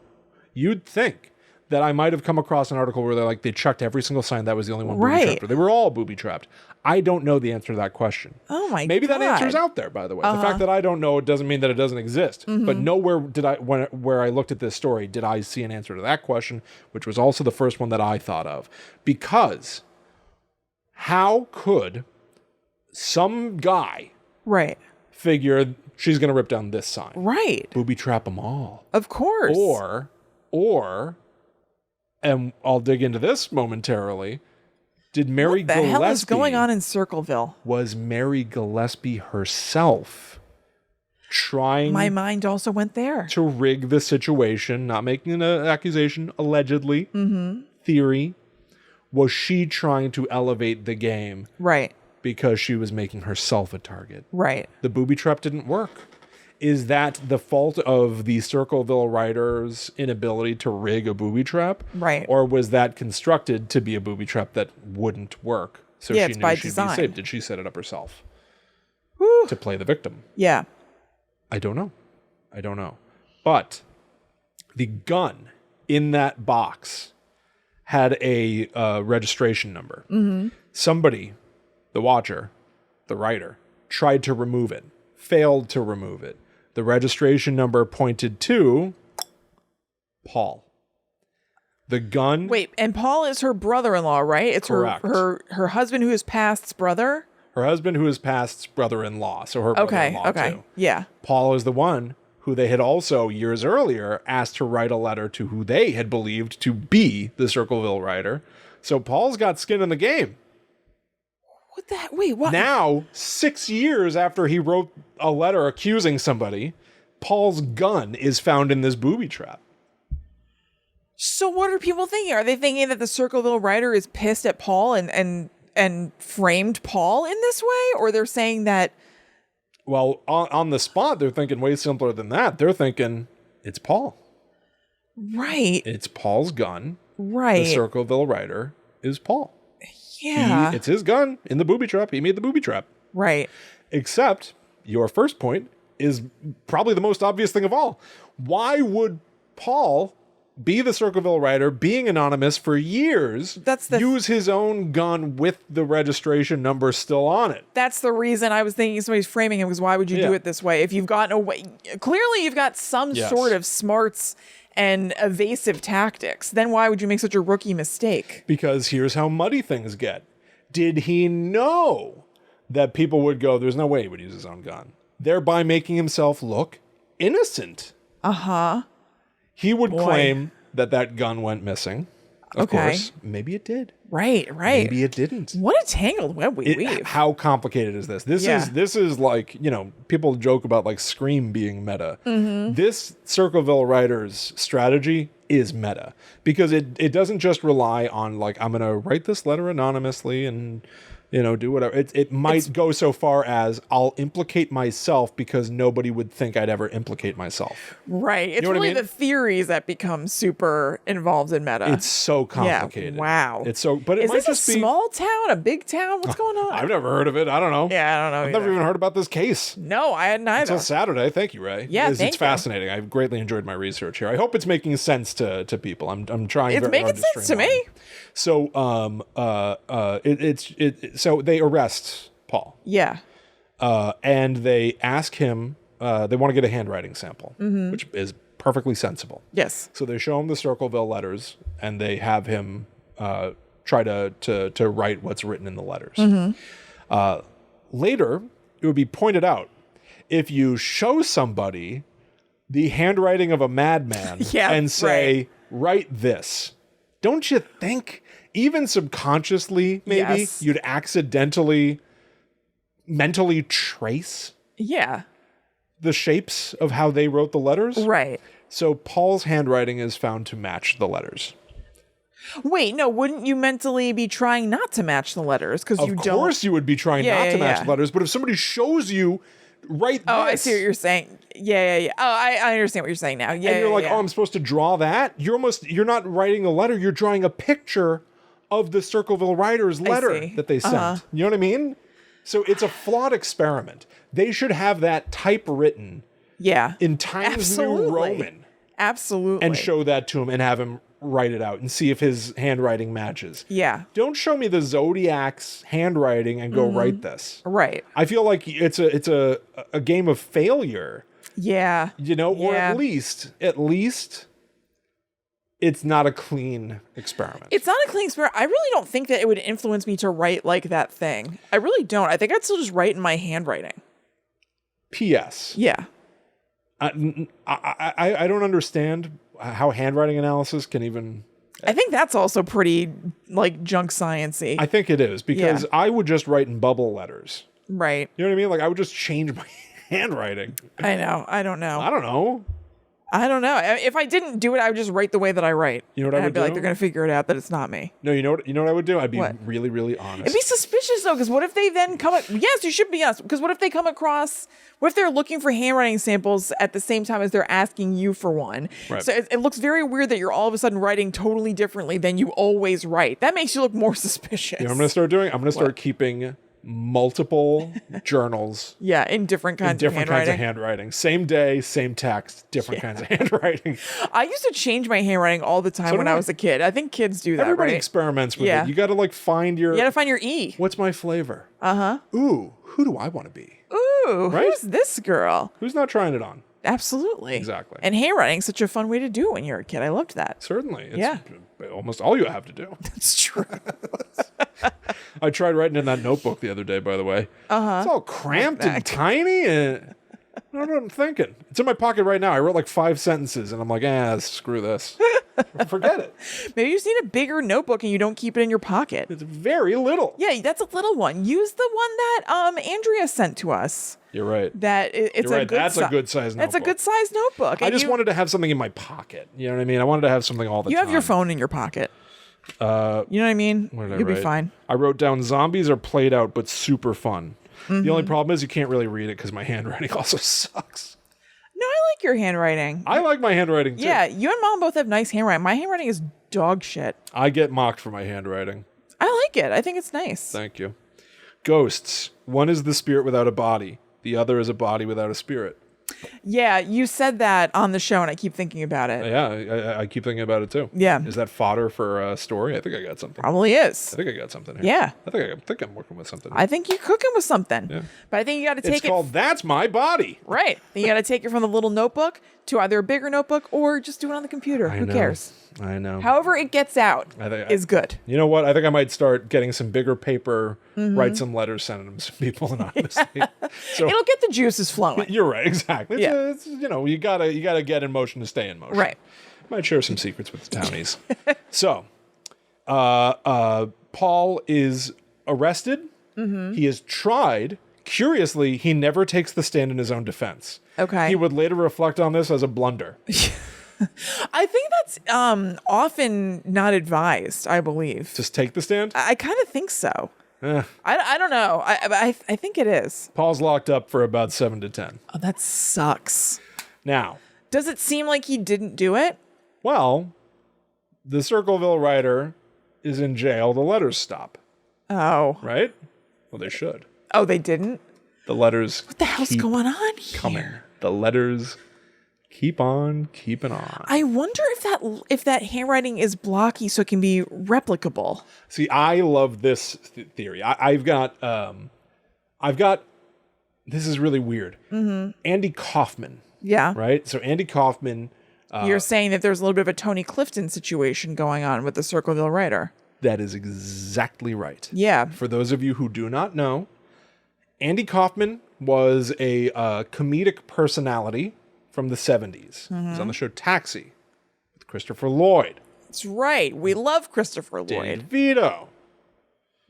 You'd think that I might have come across an article where they checked every single sign that was the only one booby trapped. Or they were all booby trapped. I don't know the answer to that question. Oh my God. Maybe that answer's out there, by the way. The fact that I don't know it doesn't mean that it doesn't exist. But nowhere did where I looked at this story, did I see an answer to that question, which was also the first one that I thought of. Because how could some guy figure she's going to rip down this sign? Right. Booby trap them all. Of course. Or, and I'll dig into this momentarily, did Mary Gillespie... What the hell is going on in Circleville? Was Mary Gillespie herself trying... My mind also went there. ...to rig the situation, not making an accusation, allegedly, theory. Was she trying to elevate the game? Right. Because she was making herself a target. Right. The booby trap didn't work. Is that the fault of the Circleville writer's inability to rig a booby trap? Right. Or was that constructed to be a booby trap that wouldn't work? So she knew she'd be safe. Did she set it up herself? Whew. To play the victim? Yeah. I don't know. But the gun in that box had a registration number. Somebody, the watcher, the writer, tried to remove it, failed to remove it. The registration number pointed to Paul. The gun... Wait, and Paul is her brother-in-law, right? It's correct. her husband who is past's brother? Her husband who is past's brother-in-law, so her brother-in-law too. Yeah. Paul is the one who they had also, years earlier, asked to write a letter to who they had believed to be the Circleville writer. So Paul's got skin in the game. What the heck? Wait, what? Now, 6 years after he wrote a letter accusing somebody, Paul's gun is found in this booby trap. So what are people thinking? Are they thinking that the Circleville writer is pissed at Paul and framed Paul in this way? Or they're saying that... Well, on the spot, they're thinking way simpler than that. They're thinking, it's Paul. Right. It's Paul's gun. Right. The Circleville writer is Paul. Yeah. It's his gun in the booby trap. He made the booby trap. Right. Except your first point is probably the most obvious thing of all. Why would Paul be the Circleville writer, being anonymous for years, use his own gun with the registration number still on it? That's the reason I was thinking somebody's framing him, because why would you do it this way? If you've gotten away, clearly you've got some sort of smarts and evasive tactics, then why would you make such a rookie mistake? Because here's how muddy things get. Did he know that people would go, there's no way he would use his own gun, thereby making himself look innocent? He would claim that gun went missing. Of course. Maybe it did. Right. Maybe it didn't. What a tangled web we weave. How complicated is this? This is like, people joke about like Scream being meta. This Circleville writer's strategy is meta because it doesn't just rely on like, I'm going to write this letter anonymously and do whatever. It might go so far as I'll implicate myself because nobody would think I'd ever implicate myself. Right. It's really the theories that become super involved in meta. It's so complicated. Yeah. Wow. But it is might this just a small town, a big town? What's going on? I've never heard of it. I don't know. Yeah, I don't know. I've never even heard about this case. No, I hadn't either. Until Saturday. Thank you, Ray. Yeah, it's fascinating. I've greatly enjoyed my research here. I hope it's making sense to people. I'm trying. It's very making hard to sense to me. So, so they arrest Paul. Yeah. And they ask him. They want to get a handwriting sample, which is perfectly sensible. Yes. So they show him the Circleville letters, and they have him try to write what's written in the letters. Later, it would be pointed out if you show somebody the handwriting of a madman and say, write this, don't you think, even subconsciously, maybe you'd accidentally, mentally trace the shapes of how they wrote the letters? Right. So Paul's handwriting is found to match the letters. Wait, no, wouldn't you mentally be trying not to match the letters? Because you don't. Of course you would be trying not to match the letters, but if somebody shows you, write this. Oh, I see what you're saying. Yeah. Oh, I understand what you're saying now. Yeah. And you're like, oh, I'm supposed to draw that? You're not writing a letter, you're drawing a picture of the Circleville writer's letter that they sent. You know what I mean? So it's a flawed experiment. They should have that typewritten in Times New Roman. Absolutely. And show that to him and have him write it out and see if his handwriting matches. Yeah. Don't show me the Zodiac's handwriting and go write this. Right. I feel like it's a game of failure. Yeah. Or at least it's not a clean experiment. It's not a clean experiment. I really don't think that it would influence me to write like that thing. I really don't. I think I'd still just write in my handwriting. P.S. Yeah. I don't understand how handwriting analysis can even... I think that's also pretty, junk science-y. I think it is, because I would just write in bubble letters. Right. You know what I mean? Like, I would just change my handwriting. I know. I don't know. I don't know. If I didn't do it, I would just write the way that I write. You know what I would do? I'd be like, they're going to figure it out that it's not me. No, you know what I would do? I'd be really, really honest. It'd be suspicious, though, because what if they then yes, you should be honest, because what if they come across... What if they're looking for handwriting samples at the same time as they're asking you for one? Right. So it looks very weird that you're all of a sudden writing totally differently than you always write. That makes you look more suspicious. You know what I'm going to start doing? I'm going to start keeping multiple journals. Yeah, in different kinds of handwriting. Same day, same text, different kinds of handwriting. I used to change my handwriting all the time when I was a kid. I think kids do that, Everybody experiments with it. You got to find your... You got to find your E. What's my flavor? Ooh, who do I want to be? Ooh, who's this girl? Who's not trying it on? Absolutely. Exactly. And handwriting's such a fun way to do it when you're a kid. I loved that. Certainly. It's almost all you have to do. That's true. I tried writing in that notebook the other day, by the way. It's all cramped and tiny. And I don't know what I'm thinking. It's in my pocket right now. I wrote 5 sentences, and I'm like, screw this. Forget it. Maybe you just need a bigger notebook and you don't keep it in your pocket. It's very little. Yeah, that's a little one. Use the one that Andrea sent to us. You're right. It's a good size notebook. That's a good size notebook. I just wanted to have something in my pocket. You know what I mean? I wanted to have something all the time. You have your phone in your pocket. You know what I mean? You'll be fine. I wrote down zombies are played out but super fun. The only problem is you can't really read it because my handwriting also sucks. No, I like your handwriting. I like my handwriting too. Yeah, you and Mom both have nice handwriting. My handwriting is dog shit. I get mocked for my handwriting. I like it. I think it's nice. Thank you. Ghosts. One is the spirit without a body. The other is a body without a spirit. Yeah, you said that on the show, and I keep thinking about it. Yeah, I keep thinking about it too. Yeah. Is that fodder for a story? I think I got something. Probably is. I think I got something here. Yeah. I think I'm working with something. I think you're cooking with something. Yeah. But I think you got to take It's called That's My Body. Right. Then you got to take it from the little notebook to either a bigger notebook or just do it on the computer. Who cares? I know. However it gets out is good. You know what? I think I might start getting some bigger paper, write some letters, sending them to some people anonymously. So, it'll get the juices flowing. You're right. Exactly. Yeah. You gotta get in motion to stay in motion. Right. Might share some secrets with the townies. So, Paul is arrested. He is tried. Curiously, he never takes the stand in his own defense. Okay. He would later reflect on this as a blunder. I think that's often not advised, I believe. Just take the stand? I kind of think so. I don't know. I think it is. Paul's locked up for about 7 to 10. Oh, that sucks. Now, does it seem like he didn't do it? Well, the Circleville writer is in jail. The letters stop. Oh. Right? Well, they should. Oh, they didn't? The letters What the hell's going on here? coming. The letters keep on keeping on. I wonder if that handwriting is blocky so it can be replicable. See, I love this theory. I've got this is really weird. Andy Kaufman. Yeah. Right? So Andy Kaufman. You're saying that there's a little bit of a Tony Clifton situation going on with the Circleville writer. That is exactly right. Yeah. For those of you who do not know, Andy Kaufman was a comedic personality from the 70s. He was on the show Taxi with Christopher Lloyd. That's right. We love Christopher Lloyd. Danny DeVito.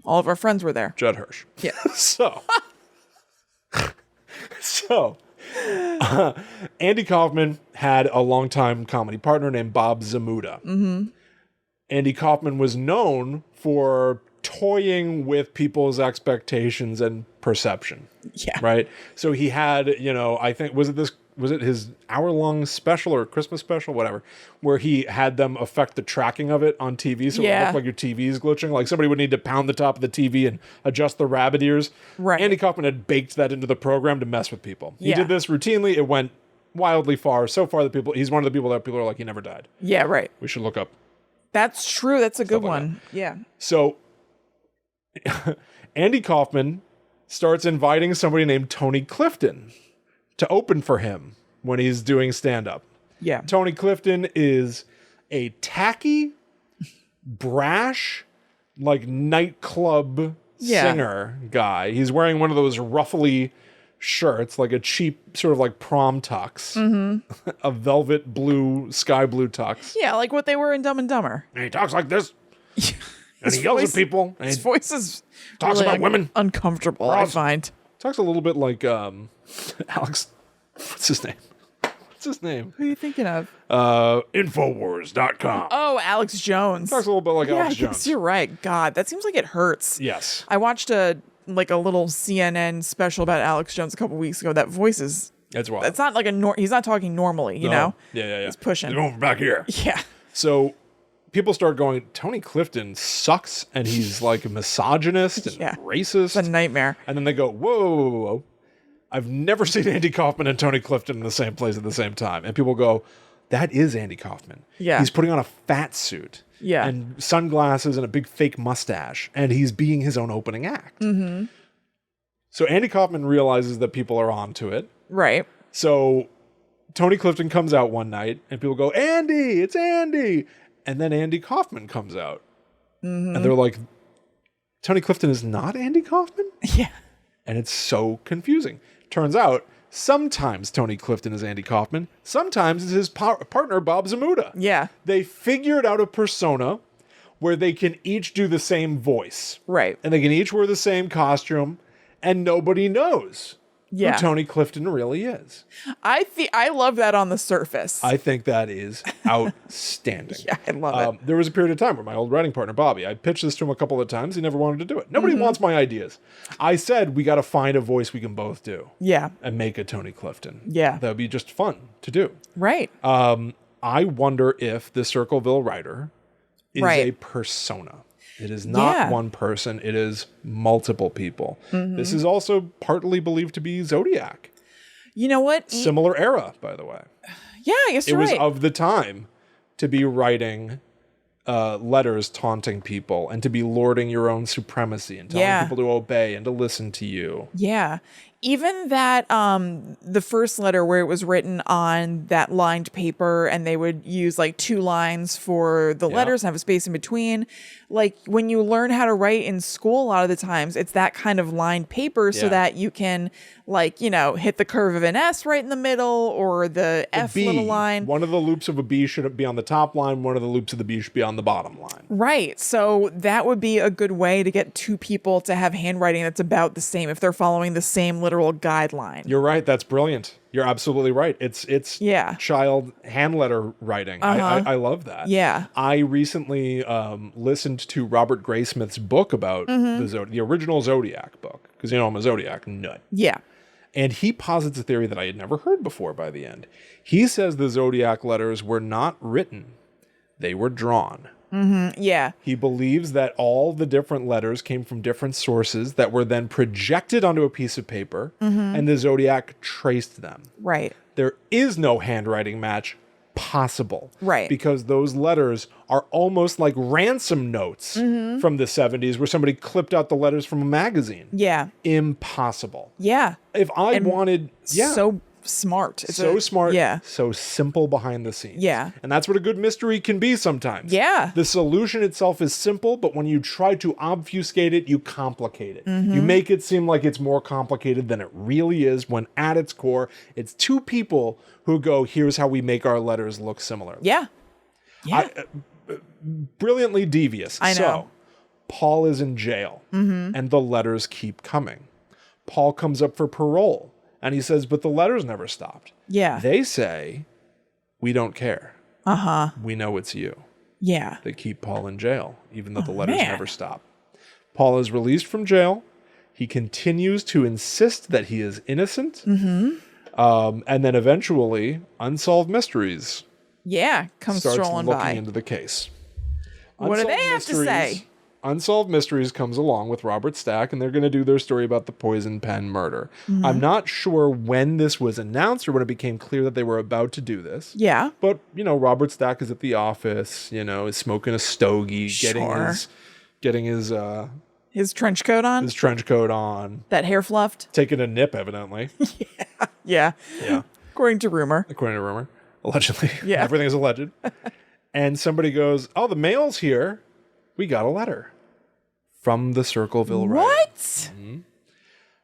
All of our friends were there. Judd Hirsch. Yeah. So Andy Kaufman had a longtime comedy partner named Bob Zamuda. Andy Kaufman was known for toying with people's expectations and perception. Yeah. Right? So he had, I think, was it his hour-long special or Christmas special, whatever, where he had them affect the tracking of it on TV so it looked like your TV is glitching. Like somebody would need to pound the top of the TV and adjust the rabbit ears. Right. Andy Kaufman had baked that into the program to mess with people. He did this routinely. It went wildly far. So far, he's one of the people that people are like, he never died. Yeah, right. We should look up. That's true. That's a good like one. Yeah. So Andy Kaufman starts inviting somebody named Tony Clifton to open for him when he's doing stand-up. Yeah. Tony Clifton is a tacky, brash, like nightclub singer guy. He's wearing one of those ruffly shirts, like a cheap sort of like prom tux, a velvet blue, sky blue tux. Yeah, like what they were in Dumb and Dumber. And he talks like this. And he yells at people. And His voice is talks really about women. Uncomfortable, I find. Talks a little bit like Alex. What's his name? Who are you thinking of? Infowars.com. Oh, Alex Jones. Talks a little bit like Alex Jones. Yes, you're right. God, that seems like it hurts. Yes. I watched a little CNN special about Alex Jones a couple weeks ago. That voice is... That's wild. It's not like he's not talking normally, you know? Yeah. He's pushing. He's going back here. Yeah. So people start going, Tony Clifton sucks, and he's like a misogynist and racist. It's a nightmare. And then they go, whoa. I've never seen Andy Kaufman and Tony Clifton in the same place at the same time. And people go, that is Andy Kaufman. Yeah. He's putting on a fat suit. Yeah. And sunglasses and a big fake mustache. And he's being his own opening act. Mm-hmm. So Andy Kaufman realizes that people are onto it. Right. So Tony Clifton comes out one night and people go, Andy, it's Andy. And then Andy Kaufman comes out. Mm-hmm. And they're like, Tony Clifton is not Andy Kaufman? Yeah. And it's so confusing. Turns out, sometimes Tony Clifton is Andy Kaufman. Sometimes it's his partner, Bob Zamuda. Yeah. They figured out a persona where they can each do the same voice. Right. And they can each wear the same costume. And nobody knows who Tony Clifton really is. I love that on the surface. I think that is outstanding. Yeah, I love it. There was a period of time where my old writing partner, Bobby, I pitched this to him a couple of times. He never wanted to do it. Nobody wants my ideas. I said, we got to find a voice we can both do. Yeah. And make a Tony Clifton. Yeah. That would be just fun to do. Right. I wonder if the Circleville writer is a persona. It is not one person. It is multiple people. Mm-hmm. This is also partly believed to be Zodiac. You know what? Similar era, by the way. Yeah, I guess you're right. It was of the time to be writing letters taunting people and to be lording your own supremacy and telling people to obey and to listen to you. Yeah. even that the first letter where it was written on that lined paper and they would use like 2 lines for the letters and have a space in between. Like when you learn how to write in school, a lot of the times it's that kind of lined paper so that you can like, you know, hit the curve of an S right in the middle or the F B, little line. one of the loops of a B should be on the top line. One of the loops of the B should be on the bottom line. Right. So that would be a good way to get 2 people to have handwriting that's about the same if they're following the same literal guideline. You're right. That's brilliant. You're absolutely right. It's child hand letter writing. I love that. Yeah. I recently listened to Robert Graysmith's book about the original Zodiac book, because you know I'm a Zodiac nut. Yeah. And he posits a theory that I had never heard before by the end. He says the Zodiac letters were not written, they were drawn. Yeah. He believes that all the different letters came from different sources that were then projected onto a piece of paper, and the Zodiac traced them. Right. There is no handwriting match possible. Right. Because those letters are almost like ransom notes from the 70s where somebody clipped out the letters from a magazine. Yeah. Impossible. Yeah. If I wanted... So smart. It's so smart. Yeah. So simple behind the scenes. Yeah. And that's what a good mystery can be sometimes. Yeah. The solution itself is simple, but when you try to obfuscate it, you complicate it. You make it seem like it's more complicated than it really is, when at its core, it's 2 people who go, here's how we make our letters look similar. Yeah. Yeah. Brilliantly devious. I know. So, Paul is in jail, and the letters keep coming. Paul comes up for parole. And he says, but the letters never stopped. Yeah. They say, we don't care. We know it's you. Yeah. They keep Paul in jail, even though the letters never stop. Paul is released from jail. He continues to insist that he is innocent. And then eventually, Unsolved Mysteries comes starts strolling looking by. into the case. What do they have to say? Unsolved Mysteries comes along with Robert Stack, and they're going to do their story about the poison pen murder. I'm not sure when this was announced or when it became clear that they were about to do this. Yeah. But, you know, Robert Stack is at the office, you know, is smoking a stogie, getting his trench coat on. his trench coat on, That hair fluffed. taking a nip, evidently. Yeah. Yeah. According to rumor. According to rumor. Allegedly. Yeah. Everything is alleged. And somebody goes, oh, the mail's here. We got a letter. From the Circleville writer. What?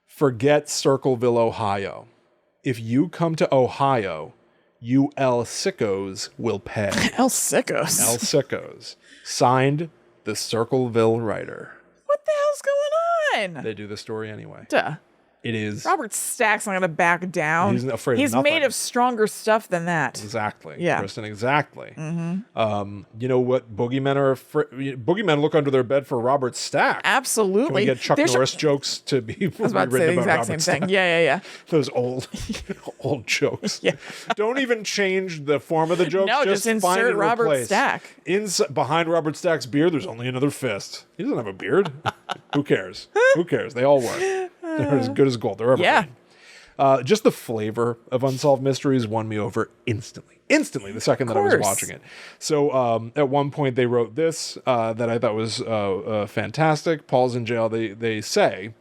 Forget Circleville, Ohio. If you come to Ohio, you El Sickos will pay. El Sickos. El Sickos. Signed, the Circleville writer. What the hell's going on? They do the story anyway. Duh. It is... Robert Stack's not going to back down. He's afraid of He's nothing. made of stronger stuff than that. Exactly. Yeah. Kristen, exactly. You know what boogeymen are afraid... Boogeymen look under their bed for Robert Stack. Absolutely. Can we get Chuck Norris jokes to be I was about to say the exact same thing. Yeah. Those old jokes. Yeah. Don't even change the form of the jokes. No, just find insert and Robert replace. Stack. Behind Robert Stack's beard, there's only another fist. He doesn't have a beard. Who cares? Who cares? They all work. They're as good as gold. They're evergreen. Yeah. Just the flavor of Unsolved Mysteries won me over instantly the second that I was watching it. So at one point they wrote this that I thought was fantastic. Paul's in jail. They say,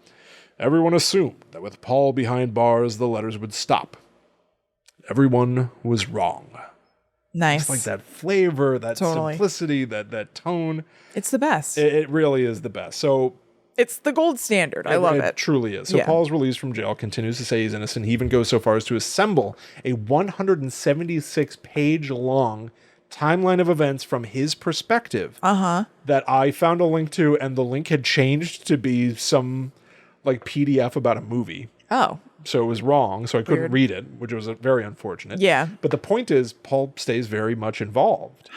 everyone assumed that with Paul behind bars, the letters would stop. Everyone was wrong. Nice. It's like that flavor, that simplicity, that tone. It's the best. It really is the best. So it's the gold standard. I love it. It truly is. So Paul's released from jail, continues to say he's innocent. He even goes so far as to assemble a 176-page long timeline of events from his perspective that I found a link to, and the link had changed to be some like PDF about a movie. Oh. So it was wrong, so I couldn't read it, which was very unfortunate. Yeah. But the point is, Paul stays very much involved.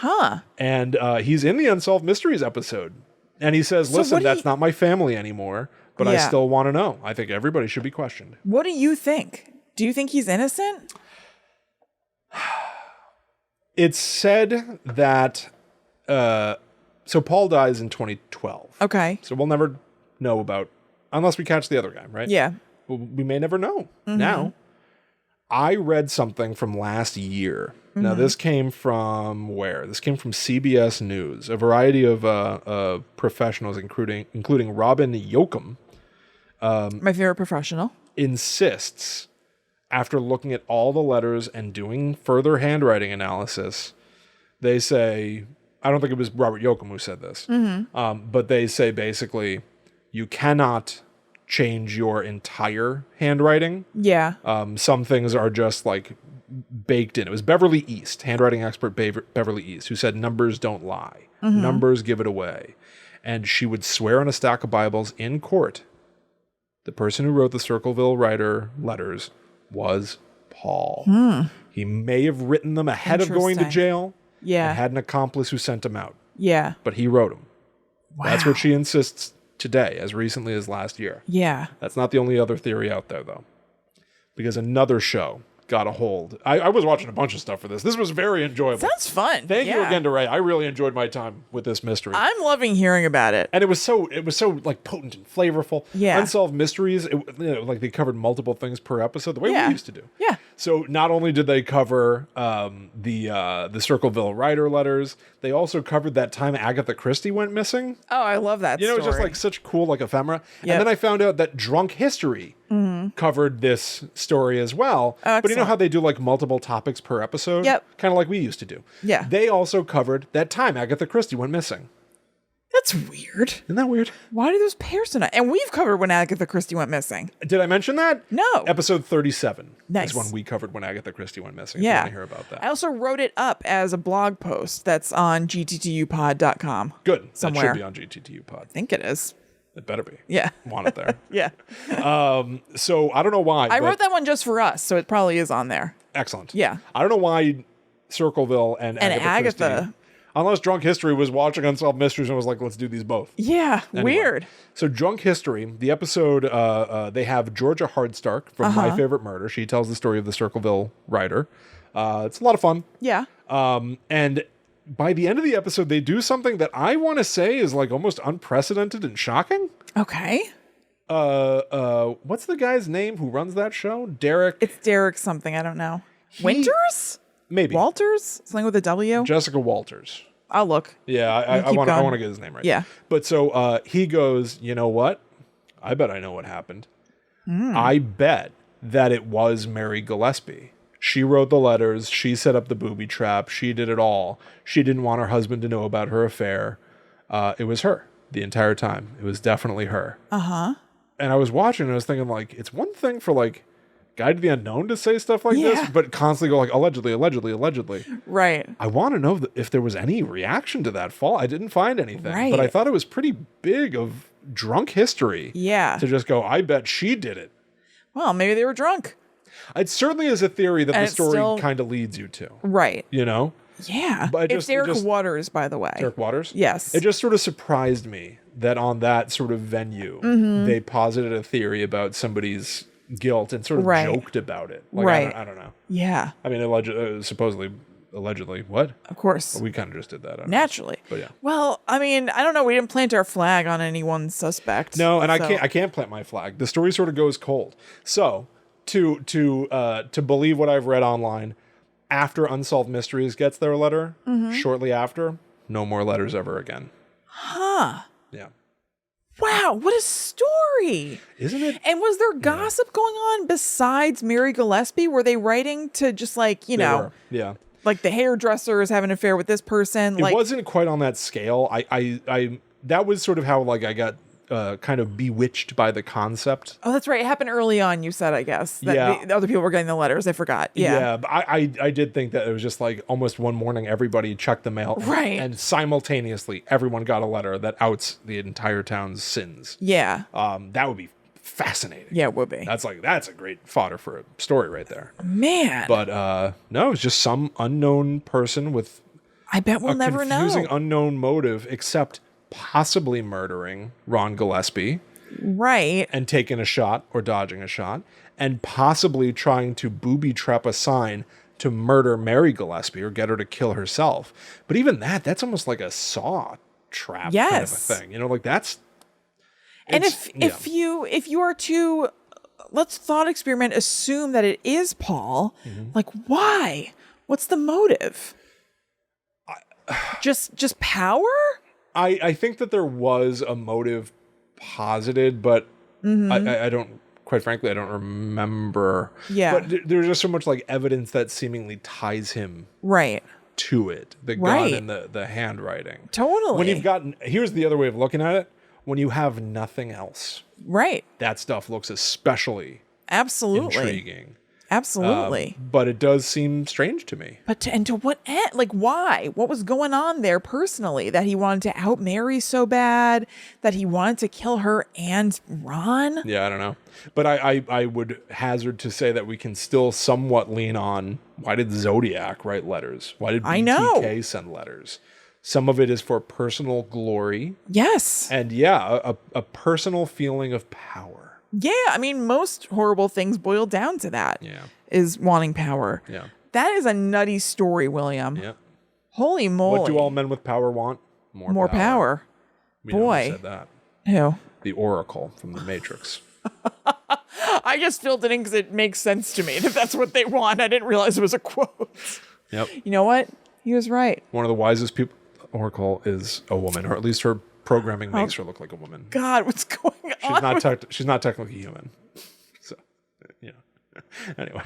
And he's in the Unsolved Mysteries episode. And he says, listen, that's not my family anymore, but I still want to know. I think everybody should be questioned. What do you think? Do you think he's innocent? It's said that... so Paul dies in 2012. Okay. So we'll never know about... Unless we catch the other guy, right? Yeah. We may never know now. I read something from last year. Now, this came from where? This came from CBS News. A variety of professionals, including Robin Yoakum. My favorite professional. insists, after looking at all the letters and doing further handwriting analysis, they say, I don't think it was Robert Yoakum who said this, but they say basically, you cannot change your entire handwriting. Yeah. Some things are just like baked in. It was Beverly East, handwriting expert Beverly East, who said numbers don't lie. Numbers give it away. And she would swear on a stack of Bibles in court. The person who wrote the Circleville writer letters was Paul. He may have written them ahead of going to jail. Yeah. And had an accomplice who sent them out. Yeah. But he wrote them. Wow. That's what she insists today, as recently as last year. Yeah. That's not the only other theory out there, though. Because another show got a hold. I was watching a bunch of stuff for this. This was very enjoyable. Sounds fun. Thank you again to Ray. I really enjoyed my time with this mystery. I'm loving hearing about it. And it was so like potent and flavorful. Yeah. Unsolved Mysteries, like they covered multiple things per episode, the way we used to do. Yeah. So not only did they cover the Circleville writer letters, they also covered that time Agatha Christie went missing. Oh, I love that story. It was just like such cool, like ephemera. Yep. And then I found out that Drunk History covered this story as well. Excellent. But you know how they do like multiple topics per episode? Yep. Kind of like we used to do. Yeah. They also covered that time Agatha Christie went missing. That's weird. Isn't that weird? Why do those pairs tonight? And we've covered when Agatha Christie went missing. Did I mention that? No. Episode 37 Nice. is when we covered when Agatha Christie went missing. Yeah. If you want to hear about that. I also wrote it up as a blog post that's on gttupod.com. Good. Somewhere. That should be on GTTU Pod. I think it is. It better be. Yeah. Want it there. Yeah. So I don't know why. I wrote that one just for us, so it probably is on there. Excellent. Yeah. I don't know why Circleville and Agatha Christie, unless Drunk History was watching Unsolved Mysteries and was like, let's do these both. Yeah. Anyway, Weird. So Drunk History, the episode, they have Georgia Hardstark from My Favorite Murder. She tells the story of the Circleville writer. It's a lot of fun. Yeah. And by the end of the episode, they do something that I want to say is like almost unprecedented and shocking. Okay. What's the guy's name who runs that show? Derek. It's Derek something. I don't know. Winters? Maybe. Walters? Something with a W? Jessica Walters. I'll look. Yeah, I want to get his name right. Yeah. But so he goes, you know what? I bet I know what happened. I bet that it was Mary Gillespie. She wrote the letters. She set up the booby trap. She did it all. She didn't want her husband to know about her affair. It was her the entire time. It was definitely her. Uh-huh. And I was watching and I was thinking, like, it's one thing for, like, Guide to the Unknown to say stuff like this, but constantly go, like, allegedly. Right. I want to know if there was any reaction to that fall. I didn't find anything. Right. But I thought it was pretty big of Drunk History. Yeah. To just go, I bet she did it. Well, maybe they were drunk. It certainly is a theory that And the it's story still- kind of leads you to. Right. You know? Yeah. But It's Derek Waters, by the way. Derek Waters? Yes. It just sort of surprised me that on that sort of venue, they posited a theory about somebody's guilt and sort of joked about it. Like, I don't know. Yeah. I mean, supposedly, what? Of course. We kind of just did that. I don't know. Naturally. But yeah. Well, I mean, I don't know. We didn't plant our flag on any one suspect. No, and so- I can't plant my flag. The story sort of goes cold. So to believe what I've read online, after Unsolved Mysteries gets their letter, shortly after, no more letters ever again. Huh. Yeah. Wow, what a story. Isn't it? And was there gossip going on besides Mary Gillespie? Were they writing to just like, They were. Yeah. like the hairdresser is having an affair with this person? It Like, wasn't quite on that scale. I that was sort of how like I got kind of bewitched by the concept. oh, that's right. It happened early on, you said, I guess. That Yeah. the other people were getting the letters. I forgot. Yeah. But I did think that it was just like almost one morning everybody checked the mail. Right. And simultaneously everyone got a letter that outs the entire town's sins. Yeah. That would be fascinating. Yeah, it would be. That's a great fodder for a story right there. Man. But no, it's just some unknown person with I bet we'll never confusing know. unknown motive, except possibly murdering Ron Gillespie Right. and taking a shot or dodging a shot, and possibly trying to booby trap a sign to murder Mary Gillespie or get her to kill herself. But even that's almost like a saw trap kind of a Yes. thing. You know, like that's. And it's- if you are to, let's thought experiment, assume that it is Paul, like why? What's the motive? Just power? I think that there was a motive posited, but I don't quite frankly, I don't remember. Yeah. But there's just so much like evidence that seemingly ties him Right. to it. The gun and the handwriting. Totally. When you've gotten, here's the other way of looking at it. When you have nothing else, Right. that stuff looks especially Absolutely. intriguing. Absolutely. But it does seem strange to me. But to what end? Like, why? What was going on there personally that he wanted to out Mary so bad, that he wanted to kill her and Ron? Yeah, I don't know. But I would hazard to say that we can still somewhat lean on, why did Zodiac write letters? Why did BTK send letters? Some of it is for personal glory. Yes. And yeah, a personal feeling of power. Yeah, I mean, most horrible things boil down to that. Yeah. Is wanting power. Yeah. That is a nutty story, William. Yeah. Holy moly. What do all men with power want? More power. We know Boy. who said that. Who? The Oracle from the Matrix. I just filled it in because it makes sense to me. If that's what they want, I didn't realize it was a quote. Yep. You know what? He was right. One of the wisest people. Oracle is a woman, or at least her programming makes her look like a woman. God, what's going on? She's not technically human. So, yeah. Anyway.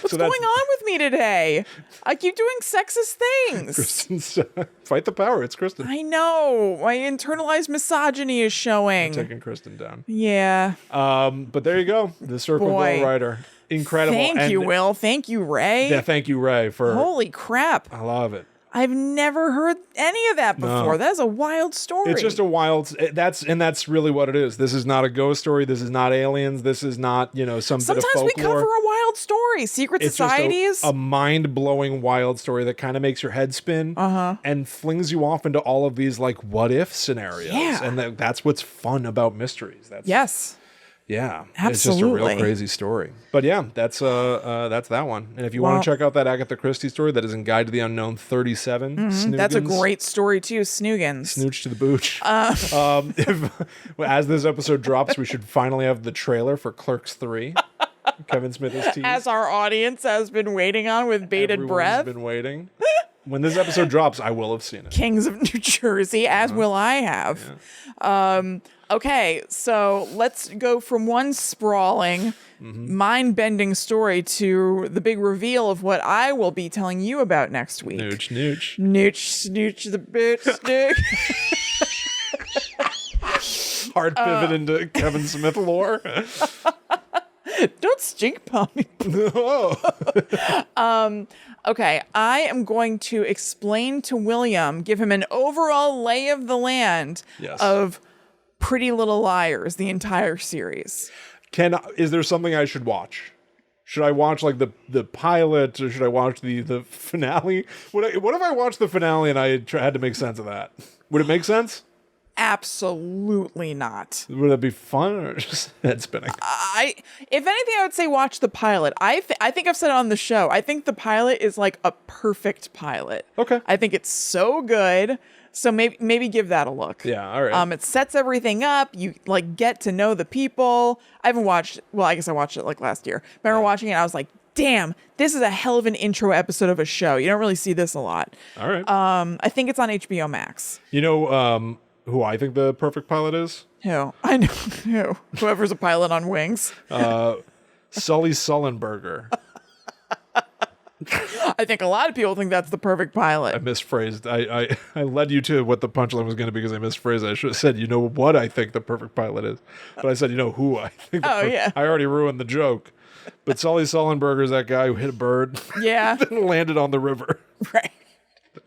What's going on with me today? I keep doing sexist things. Kristen's fight the power. It's Kristen. I know. My internalized misogyny is showing. I'm taking Kristen down. Yeah. But there you go. The Circleville writer. Incredible. Thank you, Will. Thank you, Ray. Yeah, thank you, Ray. For holy crap. I love it. I've never heard any of that before. No. That's a wild story. It's just a wild. That's really what it is. This is not a ghost story. This is not aliens. This is not some Sometimes bit of folklore. We cover a wild story. Secret societies. Just a mind-blowing wild story that kind of makes your head spin and flings you off into all of these like what if scenarios. Yeah. And that's what's fun about mysteries. That's yes. Yeah, absolutely. It's just a real crazy story. But yeah, that's that one. And if you want to check out that Agatha Christie story, that is in Guide to the Unknown 37. Mm-hmm. That's a great story too. Snoogans. Snooch to the booch. As this episode drops, we should finally have the trailer for Clerks 3. Kevin Smith is teased. As our audience has been waiting on with bated breath. Everyone's been waiting. When this episode drops, I will have seen it. Kings of New Jersey, as will I have. Yeah. Okay, so let's go from one sprawling, mind-bending story to the big reveal of what I will be telling you about next week. Nooch, nooch. Nooch, snooch the bitch stick. Hard pivot into Kevin Smith lore. Don't stink palm me. Okay, I am going to explain to William, give him an overall lay of the land of Pretty Little Liars, the entire series. Is there something I should watch? Should I watch like the pilot, or should I watch the finale? What if I watched the finale and I had to make sense of that? Would it make sense? Absolutely not. Would that be fun or just head spinning? If anything, I would say watch the pilot. I think I've said it on the show. I think the pilot is like a perfect pilot. Okay. I think it's so good. So maybe give that a look. Yeah, all right. It sets everything up. You like get to know the people. I haven't watched. Well, I guess I watched it like last year. I remember watching it. I was like, damn, this is a hell of an intro episode of a show. You don't really see this a lot. All right. I think it's on HBO Max. You know, who I think the perfect pilot is? Who? I know who. Whoever's a pilot on Wings. Sully Sullenberger. I think a lot of people think that's the perfect pilot. I misphrased. I led you to what the punchline was going to be because I misphrased. I should have said, you know what I think the perfect pilot is. But I said, you know who I think. I already ruined the joke. But Sully Sullenberger is that guy who hit a bird. Yeah. Then landed on the river. Right.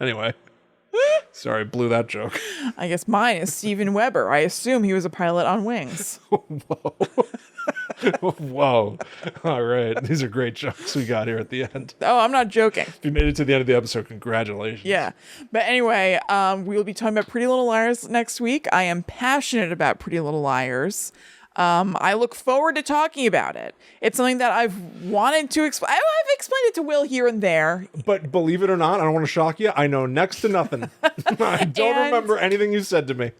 Anyway. Sorry, blew that joke. I guess mine is Steven Weber. I assume he was a pilot on Wings. Whoa. Whoa. All right. These are great jokes we got here at the end. Oh, I'm not joking. If you made it to the end of the episode, congratulations. Yeah. But anyway, we will be talking about Pretty Little Liars next week. I am passionate about Pretty Little Liars. I look forward to talking about it. It's something that I've wanted to explain. I've explained it to Will here and there. But believe it or not, I don't want to shock you. I know next to nothing. I don't remember anything you said to me.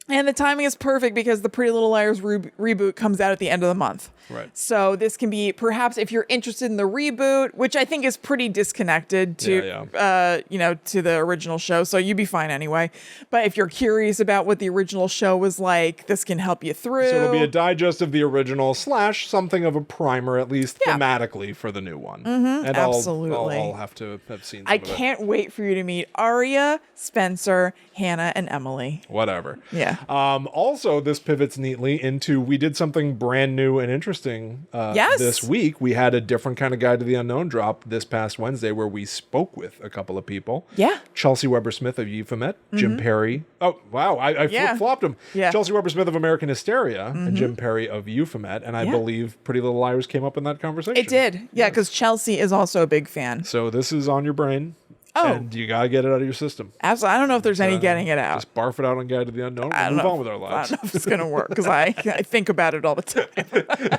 And the timing is perfect because the Pretty Little Liars reboot comes out at the end of the month. Right. So this can be perhaps if you're interested in the reboot, which I think is pretty disconnected to, to the original show. So you'd be fine anyway. But if you're curious about what the original show was like, this can help you through. So it'll be a digest of the original / something of a primer, at least thematically, for the new one. Mm-hmm, and absolutely. I'll have to have seen some I of it. can't wait for you to meet Aria, Spencer, Hannah, and Emily. Whatever. Yeah. Also, this pivots neatly into we did something brand new and interesting this week. We had a different kind of Guide to the Unknown drop this past Wednesday where we spoke with a couple of people. Yeah. Chelsea Weber-Smith of Euphemet, Jim Perry. Oh, wow. I flip-flopped him. Yeah. Chelsea Weber-Smith of American Hysteria and Jim Perry of Euphemet. And I believe Pretty Little Liars came up in that conversation. It did. Yeah, because Chelsea is also a big fan. So this is on your brain. Oh. And you got to get it out of your system. Absolutely. I don't know if there's any getting it out. Just barf it out on Guide to the Unknown and move on with our lives. I don't know if it's going to work because I think about it all the time.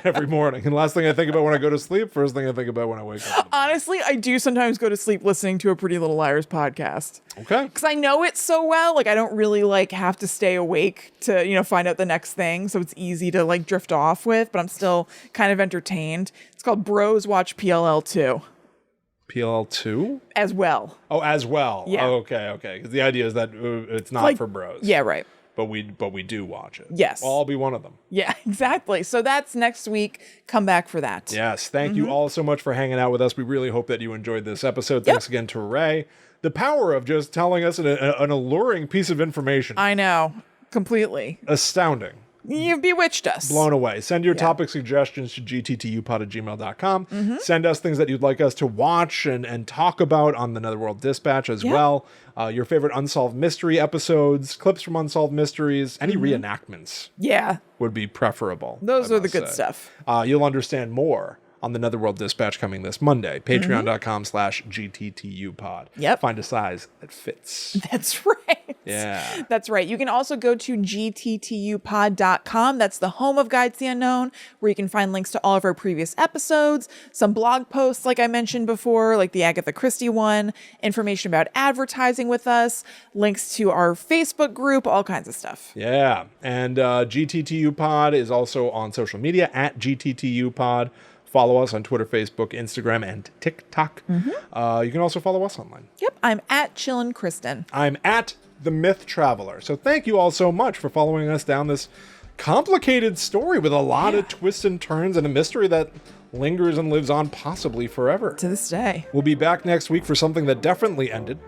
Every morning. And last thing I think about when I go to sleep, first thing I think about when I wake up. Honestly, I do sometimes go to sleep listening to a Pretty Little Liars podcast. Okay. Because I know it so well. Like, I don't really have to stay awake to, find out the next thing. So it's easy to drift off with, but I'm still kind of entertained. It's called Bros Watch PLL 2. PLL2? As well. Oh, as well. Yeah. Oh, okay. Because the idea is that it's not for bros. Yeah, right. But we do watch it. Yes. I'll be one of them. Yeah, exactly. So that's next week. Come back for that. Yes. Thank you all so much for hanging out with us. We really hope that you enjoyed this episode. Thanks again to Ray. The power of just telling us an alluring piece of information. I know. Completely. Astounding. You've bewitched us. Blown away. Send your topic suggestions to gttupod@gmail.com. Send us things that you'd like us to watch and talk about on the Netherworld Dispatch as well. Your favorite Unsolved Mystery episodes, clips from Unsolved Mysteries, any reenactments would be preferable. Those are the good stuff. You'll understand more on the Netherworld Dispatch coming this Monday. Patreon.com/GTTUpod. Yep. Find a size that fits. That's right. Yeah. That's right. You can also go to gttupod.com. That's the home of Guides to the Unknown, where you can find links to all of our previous episodes, some blog posts like I mentioned before, like the Agatha Christie one, information about advertising with us, links to our Facebook group, all kinds of stuff. Yeah. And GTTUpod is also on social media at GTTUpod. Follow us on Twitter, Facebook, Instagram, and TikTok. You can also follow us online. Yep. I'm at Chillin' Kristen. I'm at The Myth Traveler. So thank you all so much for following us down this complicated story with a lot of twists and turns and a mystery that lingers and lives on possibly forever. To this day. We'll be back next week for something that definitely ended.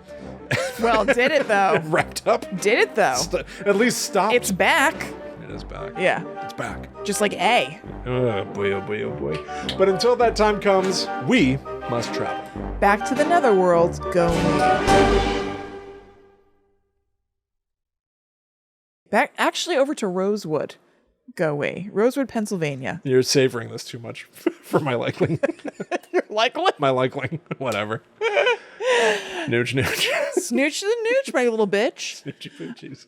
Well, did it though? Wrapped up. Did it though? At least stopped. It's back. It is back. Yeah. It's back. Just like A. Oh boy, oh boy, oh boy. But until that time comes, we must travel. Back to the Netherworld. Go me. Back actually over to Rosewood. Go away. Rosewood, Pennsylvania. You're savoring this too much for my liking. Your liking? My liking. Whatever. Nooch nooch. Snooch the nooch, my little bitch. Snoochie poochies.